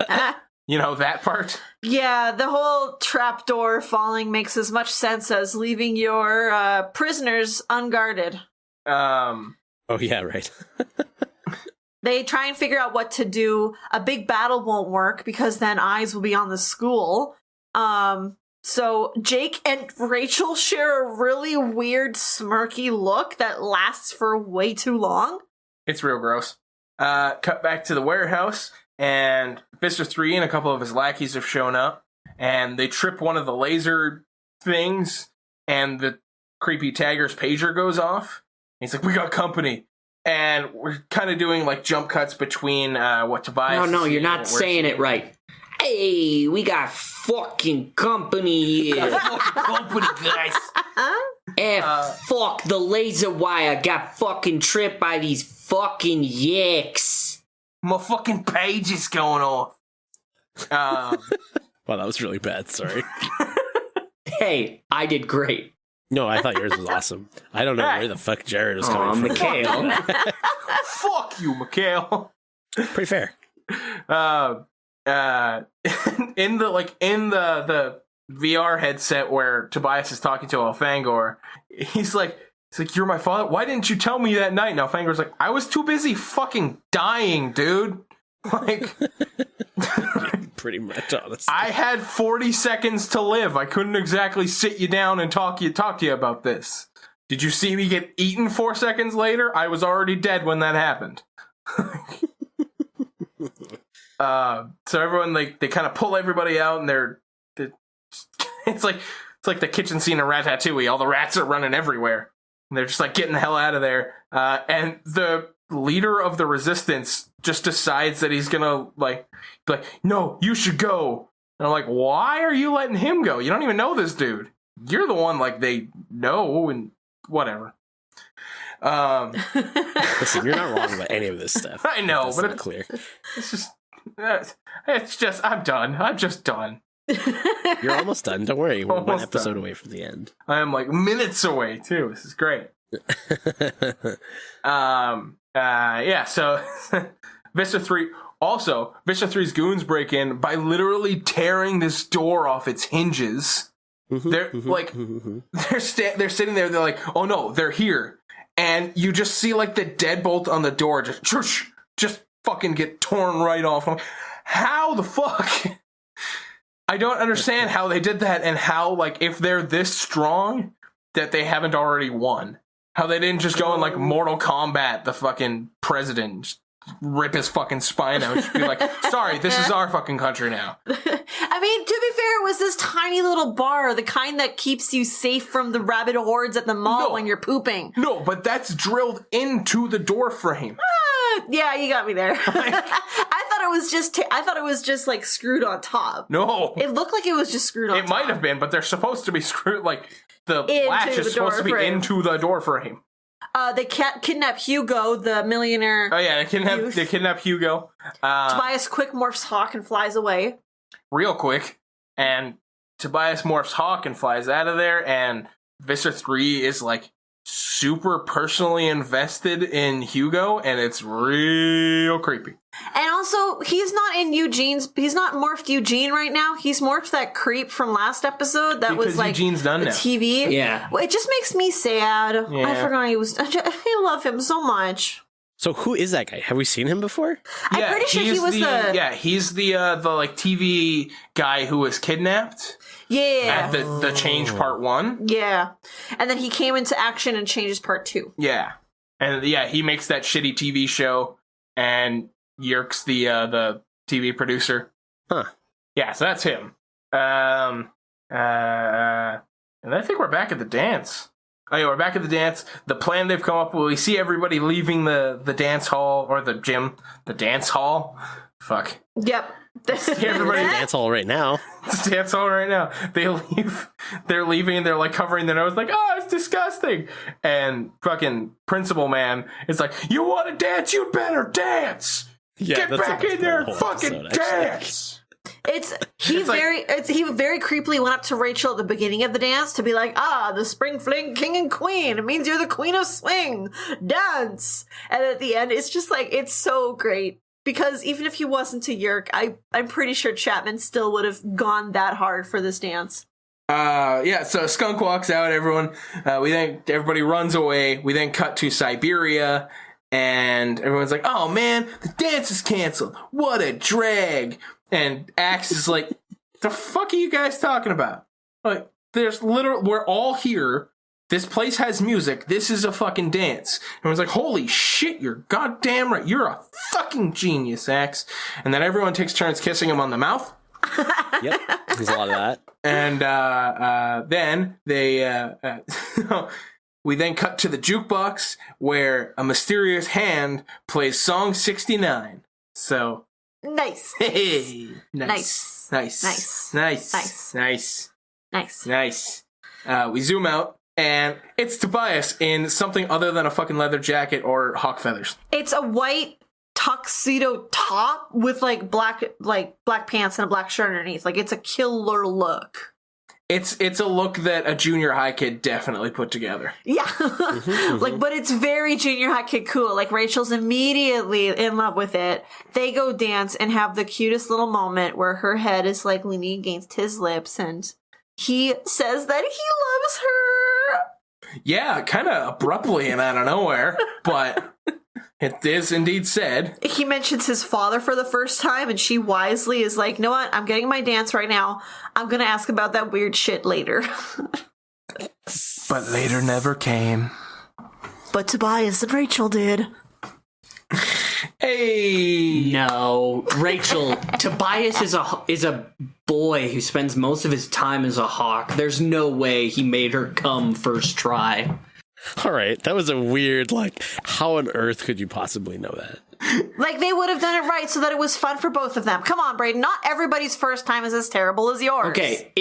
S4: You know, that part?
S3: Yeah, the whole trapdoor falling makes as much sense as leaving your prisoners unguarded.
S2: Oh, yeah, right.
S3: They try and figure out what to do. A big battle won't work because then eyes will be on the school. So Jake and Rachel share a really weird, smirky look that lasts for way too long.
S4: It's real gross. Cut back to the warehouse. and Mr. 3 and a couple of his lackeys have shown up, and they trip one of the laser things, and the creepy tagger's pager goes off. He's like, we got company. And we're kind of doing like jump cuts between what Tobias.
S5: No, you're not saying it right. Hey, we got fucking company here.
S4: Company, guys.
S5: Fuck the laser wire. Got fucking tripped by these fucking yicks.
S4: My fucking page is going off.
S2: Wow, that was really bad. Sorry.
S5: Hey, I did great.
S2: No, I thought yours was awesome. I don't know where the fuck Jared was coming from.
S5: Mikhail.
S4: Fuck you, Mikhail.
S2: Pretty fair.
S4: In the VR headset where Tobias is talking to Alfangor, he's like, you're my father? Why didn't you tell me that night? And Alfangor's like, I was too busy fucking dying, dude. Like,
S2: pretty much, honestly.
S4: I had 40 seconds to live. I couldn't exactly sit you down and talk to you about this. Did you see me get eaten 4 seconds later? I was already dead when that happened. So everyone, they kind of pull everybody out, and it's like the kitchen scene in Ratatouille. All the rats are running everywhere, and they're just like getting the hell out of there. And the leader of the resistance just decides that he's gonna be like, no, you should go. And I'm like, why are you letting him go? You don't even know this dude. You're the one they know, and whatever.
S2: Listen, you're not wrong about any of this stuff.
S4: I know,
S2: but it's clear.
S4: It's just, I'm done. I'm just done.
S2: You're almost done. Don't worry. We're one episode
S4: done.
S2: away from the end.
S4: I am minutes away too. This is great. So Vista 3. Also, Vista 3's goons break in by literally tearing this door off its hinges. They're they're sitting there. They're like, oh no, they're here, and you just see the deadbolt on the door just fucking get torn right off. I'm like, how the fuck? I don't understand how they did that, and how if they're this strong that they haven't already won. How they didn't just go in Mortal Kombat, the fucking president, just rip his fucking spine out, just be like, sorry, this is our fucking country now.
S3: I mean, to be fair, it was this tiny little bar, the kind that keeps you safe from the rabid hordes at the mall when you're pooping.
S4: No, but that's drilled into the door frame.
S3: Yeah, you got me there. I thought it was just screwed on top.
S4: No.
S3: It looked like it was just screwed on top.
S4: It might have been, but they're supposed to be screwed, the latch is supposed to be into the door frame.
S3: They kidnap Hugo, the millionaire.
S4: Oh yeah, they kidnap Hugo.
S3: Tobias quick morphs Hawk and flies away.
S4: Real quick. And Tobias morphs Hawk and flies out of there, and Visser 3 is super personally invested in Hugo, and it's real creepy.
S3: And also, he's not morphed Eugene right now. He's morphed that creep from last episode that
S4: because
S3: was
S4: Eugene's done
S3: the
S4: now.
S3: TV.
S5: Yeah.
S3: Well, it just makes me sad.
S4: Yeah.
S3: I forgot I love him so much.
S2: So who is that guy? Have we seen him before?
S3: I'm pretty sure he was
S4: he's the TV guy who was kidnapped.
S3: Yeah.
S4: At the Change Part 1.
S3: Yeah. And then he came into action in Changes Part 2.
S4: Yeah. And he makes that shitty TV show, and Yerk's the TV producer.
S2: Huh.
S4: Yeah, so that's him. And I think we're back at the dance. Oh yeah, we're back at the dance. The plan they've come up with, we see everybody leaving the dance hall, or the gym. The dance hall? Fuck.
S3: Yep.
S4: Everybody
S2: dance hall right now.
S4: It's a dance hall right now. They leave. They're leaving, and they're covering their nose, oh, it's disgusting. And fucking principal man is like, you want to dance? You better dance.
S2: Yeah,
S4: get back in there and fucking dance.
S3: He very creepily went up to Rachel at the beginning of the dance to be like, the spring fling king and queen. It means you're the queen of swing. Dance. And at the end, it's just it's so great. Because even if he wasn't to Yerk, I'm pretty sure Chapman still would have gone that hard for this dance.
S4: So Skunk walks out, everybody runs away. We then cut to Siberia, and everyone's like, oh man, the dance is canceled. What a drag. And Axe is like, the fuck are you guys talking about? We're all here This place has music. This is a fucking dance. And everyone's like, holy shit, you're goddamn right. You're a fucking genius, Axe. And then everyone takes turns kissing him on the mouth.
S2: Yep, there's a lot of that.
S4: And then they we then cut to the jukebox where a mysterious hand plays song 69. So
S3: nice.
S4: Hey, nice. We zoom out, and it's Tobias in something other than a fucking leather jacket or hawk feathers.
S3: It's a white tuxedo top with like black pants and a black shirt underneath. Like, it's a killer look.
S4: It's a look that a junior high kid definitely put together.
S3: Yeah. Like, but it's very junior high kid cool. Like, Rachel's immediately in love with it. They go dance and have the cutest little moment where her head is like leaning against his lips and he says that he loves her.
S4: Yeah, kind of abruptly and out of nowhere, but it is indeed said.
S3: He mentions his father for the first time, and she wisely is like, "You know what? I'm getting my dance right now. I'm going to ask about that weird shit later."
S4: But later never came.
S3: But Tobias and Rachel did.
S4: Hey!
S5: No, Rachel. Tobias is a boy who spends most of his time as a hawk. There's no way he made her come first try.
S2: All right, that was a weird, like, how on earth could you possibly know that?
S3: Like, they would have done it right so that it was fun for both of them. Come on, Braden. Not everybody's first time is as terrible as yours.
S5: Okay,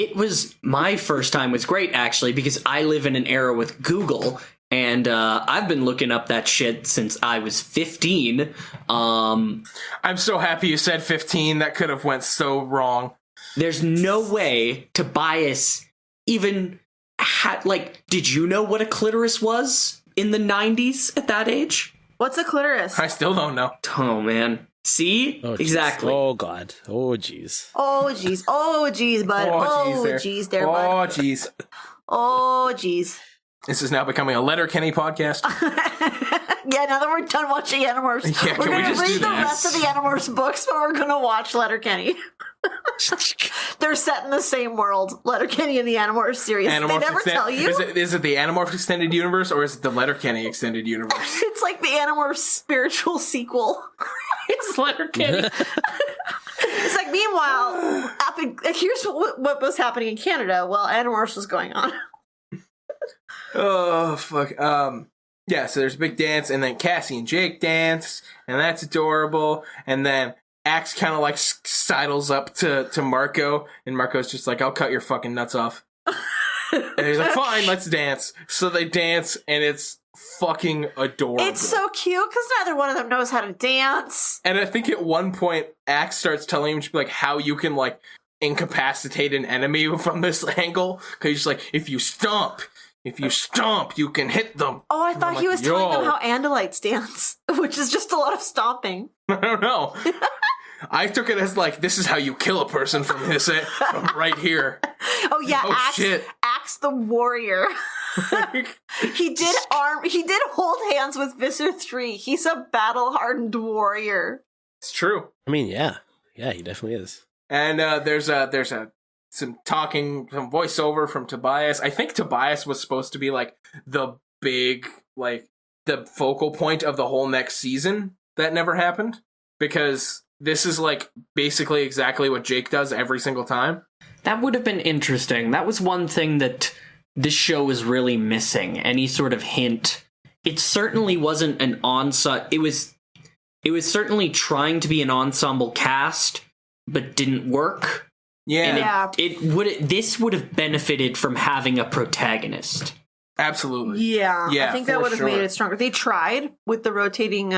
S5: my first time was great, actually, because I live in an era with Google, and I've been looking up that shit since I was 15. I'm
S4: so happy you said 15. That could have went so wrong.
S5: There's no way Tobias even had, like, did you know what a clitoris was in the 90s at that age?
S3: What's a clitoris?
S4: I still don't know.
S5: Oh, man. See?
S2: Oh,
S5: exactly.
S2: Oh, God. Oh, jeez.
S3: Oh, jeez. Oh, jeez, bud. Oh, jeez there, bud.
S4: Oh, jeez.
S3: Oh, jeez.
S4: This is now becoming a Letterkenny podcast.
S3: Yeah, now that we're done watching Animorphs,
S4: yeah,
S3: we're going to read the
S4: that?
S3: rest of the Animorphs books, but we're going to watch Letterkenny. They're set in the same world, Letterkenny and the Animorphs series. They never tell you.
S4: Is it the Animorphs Extended Universe, or is it the Letterkenny Extended Universe?
S3: It's like the Animorphs spiritual sequel.
S4: It's Letterkenny.
S3: It's like, meanwhile, here's what was happening in Canada while Animorphs was going on.
S4: Oh, fuck. Yeah, so there's a big dance, and then Cassie and Jake dance, and that's adorable. And then Axe kind of like sidles up to Marco, and Marco's just like, "I'll cut your fucking nuts off." And he's like, "Fine, let's dance." So they dance, and it's fucking adorable.
S3: It's so cute because neither one of them knows how to dance.
S4: And I think at one point, Axe starts telling him like how you can like incapacitate an enemy from this angle, because he's like, if you stomp, you can hit them.
S3: Oh, I thought he was telling them how Andalites dance, which is just a lot of stomping.
S4: I don't know. I took it as like, this is how you kill a person from this from right here.
S3: Oh yeah,
S4: shit.
S3: Axe the warrior. He did hold hands with Visser 3. He's a battle-hardened warrior.
S4: It's true.
S2: I mean, yeah, he definitely is.
S4: And there's some voiceover from Tobias. I think Tobias was supposed to be like the big, like the focal point of the whole next season. That never happened because this is like basically exactly what Jake does every single time.
S5: That would have been interesting. That was one thing that this show was really missing. Any sort of hint. It certainly wasn't an ensemble. It was certainly trying to be an ensemble cast, but didn't work.
S4: Yeah.
S5: And this would have benefited from having a protagonist.
S4: Absolutely.
S3: Yeah. I think that would have made it stronger. They tried with the rotating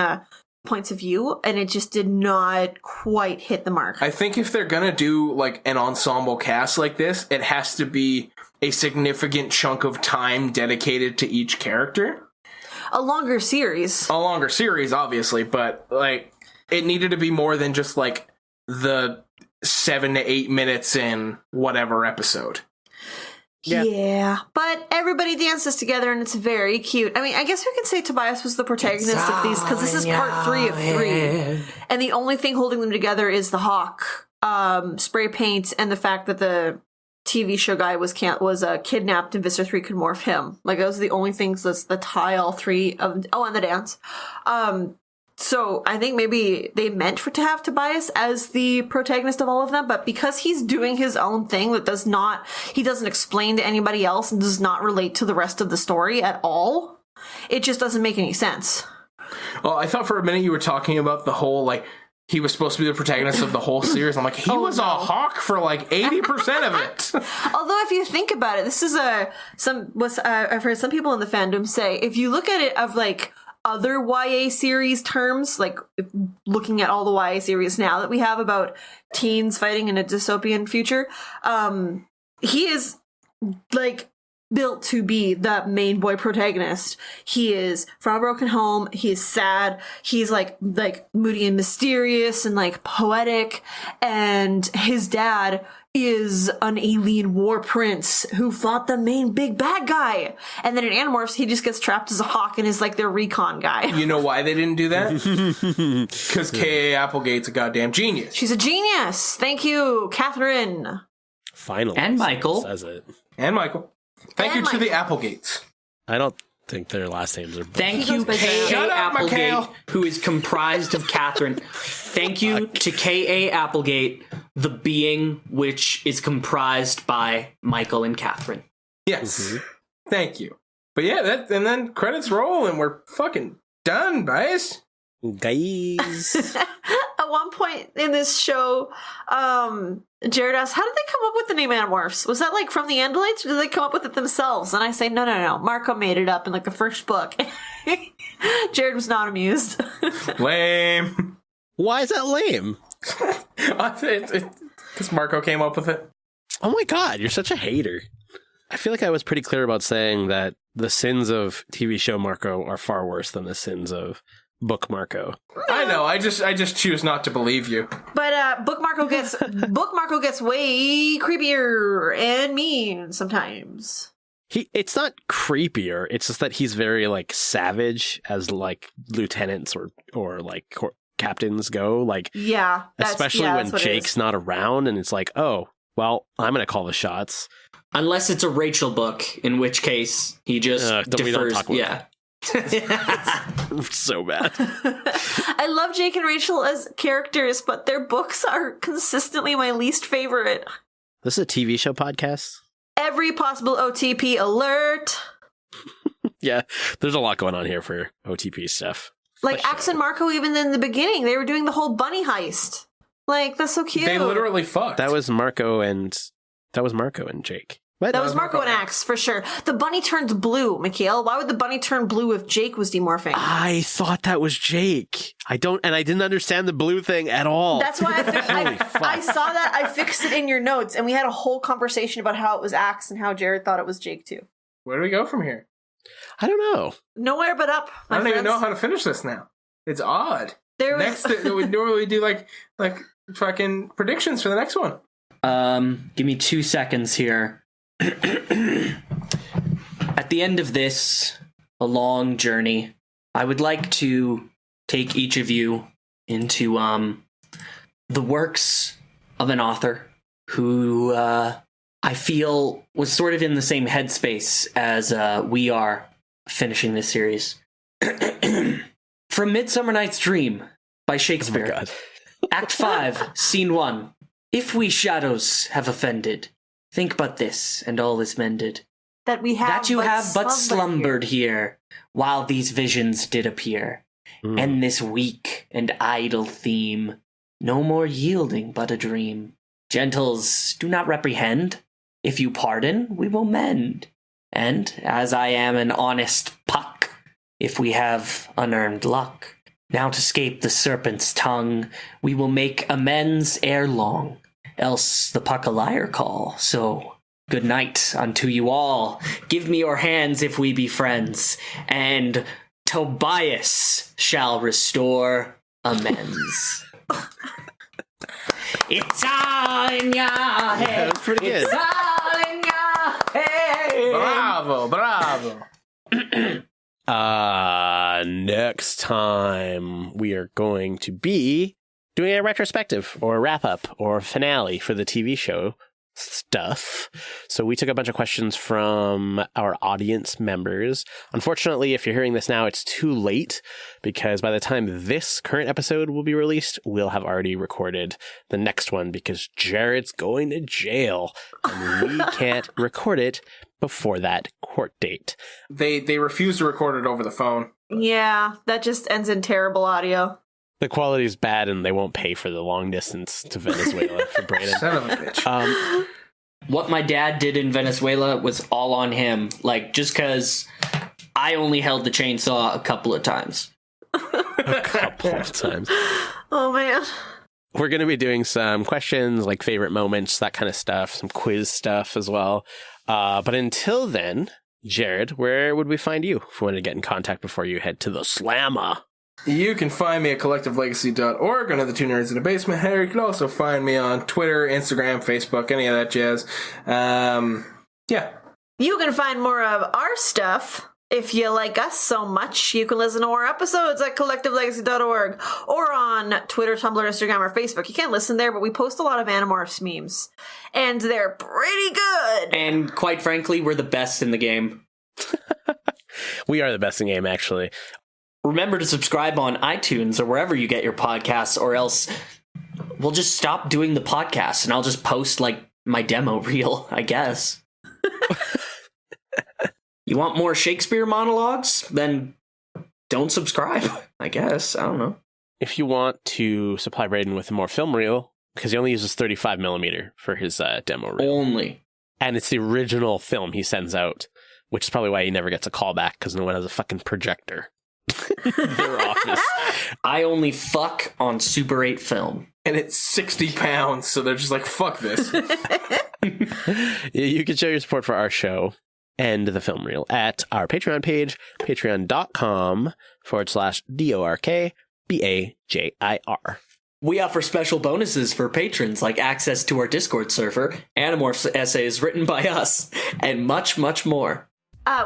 S3: points of view, and it just did not quite hit the mark.
S4: I think if they're gonna do like an ensemble cast like this, it has to be a significant chunk of time dedicated to each character.
S3: A longer series,
S4: obviously, but like it needed to be more than just like the 7 to 8 minutes in whatever episode.
S3: Yeah, but everybody dances together and it's very cute. I mean, I guess we can say Tobias was the protagonist of these because this is part 3 of 3. And the only thing holding them together is the hawk spray paint and the fact that the TV show guy was kidnapped and Visser 3 could morph him. Like, those are the only things that's the tie all three of... Oh, and the dance. So I think maybe they meant to have Tobias as the protagonist of all of them, but because he's doing his own thing that he doesn't explain to anybody else and does not relate to the rest of the story at all, it just doesn't make any sense.
S4: Well, I thought for a minute you were talking about the whole, like, he was supposed to be the protagonist of the whole series. I'm like, he was a hawk for like 80% of it.
S3: Although, if you think about it, this is I've heard some people in the fandom say, if you look at it of like other YA series terms, like looking at all the YA series now that we have about teens fighting in a dystopian future, he is like built to be the main boy protagonist. He is from a broken home. He's sad. He's like moody and mysterious and like poetic. And his dad is an alien war prince who fought the main big bad guy. And then in Animorphs, he just gets trapped as a hawk and is like their recon guy.
S4: You know why they didn't do that? Because K.A. Applegate's a goddamn genius.
S3: She's a genius. Thank you, Catherine.
S2: Finally.
S5: And Michael.
S2: Says it.
S4: And Michael. Thank you to the Applegates.
S2: I don't think their last names are...
S5: Thank you, K.A. Applegate, who is comprised of Catherine. Thank you to K.A. Applegate, the being which is comprised by Michael and Catherine.
S4: Yes.
S2: Mm-hmm.
S4: Thank you. But yeah, and then credits roll and we're fucking done, guys.
S2: Guys.
S3: At one point in this show, Jared asked, how did they come up with the name Animorphs? Was that like from the Andalites, or did they come up with it themselves? And I say, no. Marco made it up in like the first book. Jared was not amused.
S4: Lame.
S2: Why is that lame?
S4: Because Marco came up with it.
S2: Oh my god, you're such a hater. I feel like I was pretty clear about saying that the sins of TV show Marco are far worse than the sins of Book Marco.
S4: I know. I just choose not to believe you.
S3: But Book Marco gets way creepier and mean sometimes.
S2: It's not creepier. It's just that he's very like savage as like lieutenants or like captains go. Like,
S3: yeah,
S2: especially when Jake's not around, and it's like, oh, well, I'm gonna call the shots.
S5: Unless it's a Rachel book, in which case he just defers. Yeah.
S2: So bad.
S3: I love Jake and Rachel as characters, but their books are consistently my least favorite.
S2: This is a TV show podcast?
S3: Every possible OTP alert.
S2: Yeah, there's a lot going on here for OTP stuff.
S3: Like Axe and Marco, even in the beginning, they were doing the whole bunny heist. Like, that's so cute.
S4: They literally fucked.
S2: That was Marco and Jake. What?
S3: That was Marco and Axe, for sure. The bunny turns blue, Mikhail. Why would the bunny turn blue if Jake was demorphing?
S2: I thought that was Jake. I didn't understand the blue thing at all.
S3: That's why I saw that. I fixed it in your notes, and we had a whole conversation about how it was Axe and how Jared thought it was Jake, too.
S4: Where do we go from here?
S2: I don't know.
S3: Nowhere but up,
S4: I don't even know how to finish this now. It's odd. Next, we normally do like fucking predictions for the next one.
S5: Give me 2 seconds here. At the end of this, a long journey, I would like to take each of you into the works of an author who I feel was sort of in the same headspace as we are finishing this series. From Midsummer Night's Dream by Shakespeare.
S2: Oh my God.
S5: Act 5, Scene 1. If we shadows have offended, think but this, and all is mended.
S3: That you have but slumbered here,
S5: while these visions did appear. And this weak and idle theme, no more yielding but a dream. Gentles, do not reprehend. If you pardon, we will mend. And, as I am an honest puck, if we have unearned luck, now to scape the serpent's tongue, we will make amends ere long. Else the puck a liar call, so good night unto you all. Give me your hands if we be friends, and Tobias shall restore amends. It's all in your head.
S2: That's pretty good.
S5: It's all in your head.
S4: Bravo.
S2: Next time we are going to be doing a retrospective or a wrap-up or finale for the TV show stuff. So we took a bunch of questions from our audience members. Unfortunately, if you're hearing this now, it's too late because by the time this current episode will be released, we'll have already recorded the next one because Jared's going to jail and we can't record it before that court date.
S4: They refuse to record it over the phone.
S3: Yeah, that just ends in terrible audio.
S2: The quality is bad and they won't pay for the long distance to Venezuela for Brandon.
S4: Son of a bitch.
S5: What my dad did in Venezuela was all on him. Like, just because I only held the chainsaw a couple of times.
S2: A couple of times.
S3: Oh, man.
S2: We're going to be doing some questions, like favorite moments, that kind of stuff, some quiz stuff as well. But until then, Jared, where would we find you if we wanted to get in contact before you head to the slammer?
S4: You can find me at collectivelegacy.org under the Two Nerds in the Basement header. You can also find me on Twitter, Instagram, Facebook, any of that jazz. Yeah.
S3: You can find more of our stuff. If you like us so much, you can listen to our episodes at collectivelegacy.org or on Twitter, Tumblr, Instagram, or Facebook. You can't listen there, but we post a lot of Animorphs memes, and they're pretty good.
S5: And quite frankly, we're the best in the game.
S2: We are the best in the game, actually.
S5: Remember to subscribe on iTunes or wherever you get your podcasts, or else we'll just stop doing the podcast and I'll just post, like, my demo reel, I guess. You want more Shakespeare monologues? Then don't subscribe, I guess. I don't know.
S2: If you want to supply Braden with more film reel, because he only uses 35 millimeter for his demo reel.
S5: Only.
S2: And it's the original film he sends out, which is probably why he never gets a call back, because no one has a fucking projector. Their office.
S5: I only fuck on Super 8 film.
S4: And it's 60 pounds, so they're just like, fuck this.
S2: You can show your support for our show and the film reel at our Patreon page, patreon.com/DORKBAJIR.
S5: We offer special bonuses for patrons, like access to our Discord server, Animorphs essays written by us, and much, much more.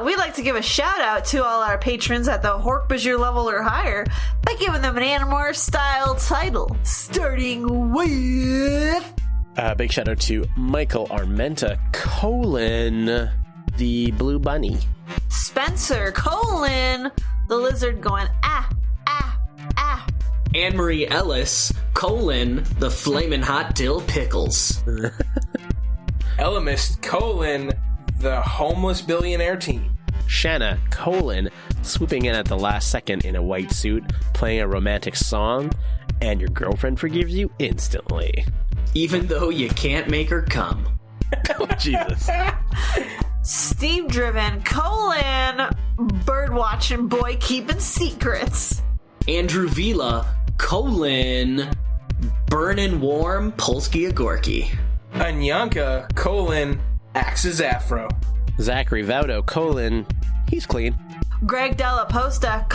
S3: We'd like to give a shout out to all our patrons at the Dork-Bajir level or higher by giving them an Animorph style title, starting with...
S2: Big shout out to Michael Armenta, the Blue Bunny.
S3: Spencer, the lizard going, ah, ah, ah.
S5: Anne-Marie Ellis, the Flamin' Hot Dill Pickles.
S4: Elamist, the homeless billionaire team.
S2: Shanna, swooping in at the last second in a white suit, playing a romantic song, and your girlfriend forgives you instantly.
S5: Even though you can't make her come.
S2: Oh, Jesus.
S3: Steve Driven, bird-watching boy keeping secrets.
S5: Andrew Vila, burnin' warm Polsky Agorky.
S4: Anyanka, axes afro.
S2: Zachary Vaudo, he's clean.
S3: Greg Della Posta,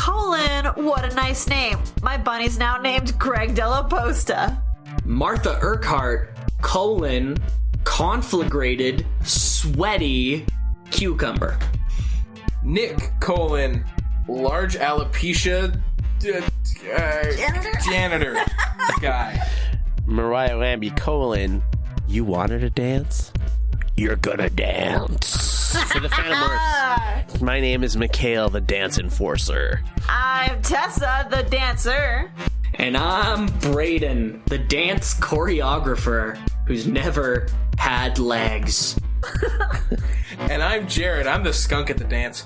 S3: what a nice name. My bunny's now named Greg Della Posta.
S5: Martha Urquhart, conflagrated, sweaty cucumber.
S4: Nick, large alopecia janitor guy.
S2: Mariah Lambie, you wanted to dance? You're gonna dance. For the Fanimorphs, my name is Mikhail, the Dance Enforcer.
S3: I'm Tessa, the dancer.
S5: And I'm Braden, the dance choreographer who's never had legs.
S4: And I'm Jared, I'm the skunk at the dance.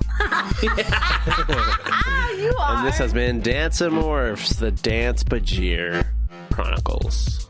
S3: You are.
S2: And this has been Dance-A-Morphs, the Dork-Bajir Chronicles.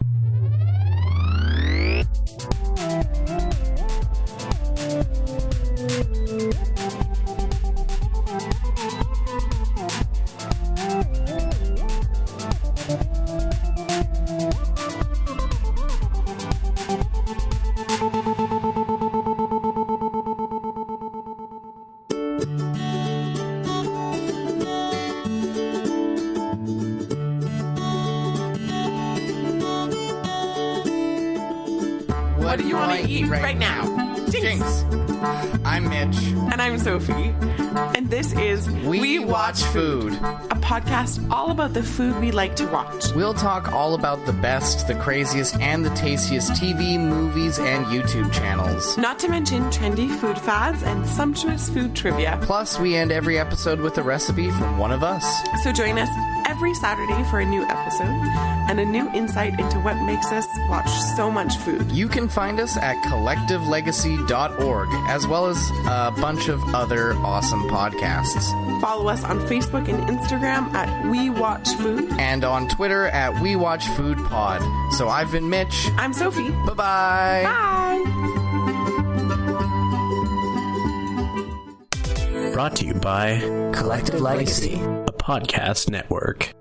S6: What do you want to eat right now? Jinx. I'm Mitch.
S7: And I'm Sophie. And this is
S6: We Watch Food,
S7: a podcast all about the food we like to watch.
S6: We'll talk all about the best, the craziest, and the tastiest TV, movies, and YouTube channels.
S7: Not to mention trendy food fads and sumptuous food trivia.
S6: Plus, we end every episode with a recipe from one of us.
S7: So join us every Saturday for a new episode and a new insight into what makes us watch so much food.
S6: You can find us at collectivelegacy.org, as well as a bunch of other awesome podcasts.
S7: Follow us on Facebook and Instagram at We Watch Food.
S6: And on Twitter at We Watch Food Pod. So I've been Mitch.
S7: I'm Sophie.
S6: Bye-bye.
S7: Bye.
S2: Brought to you by
S5: Collective Legacy,
S2: a podcast network.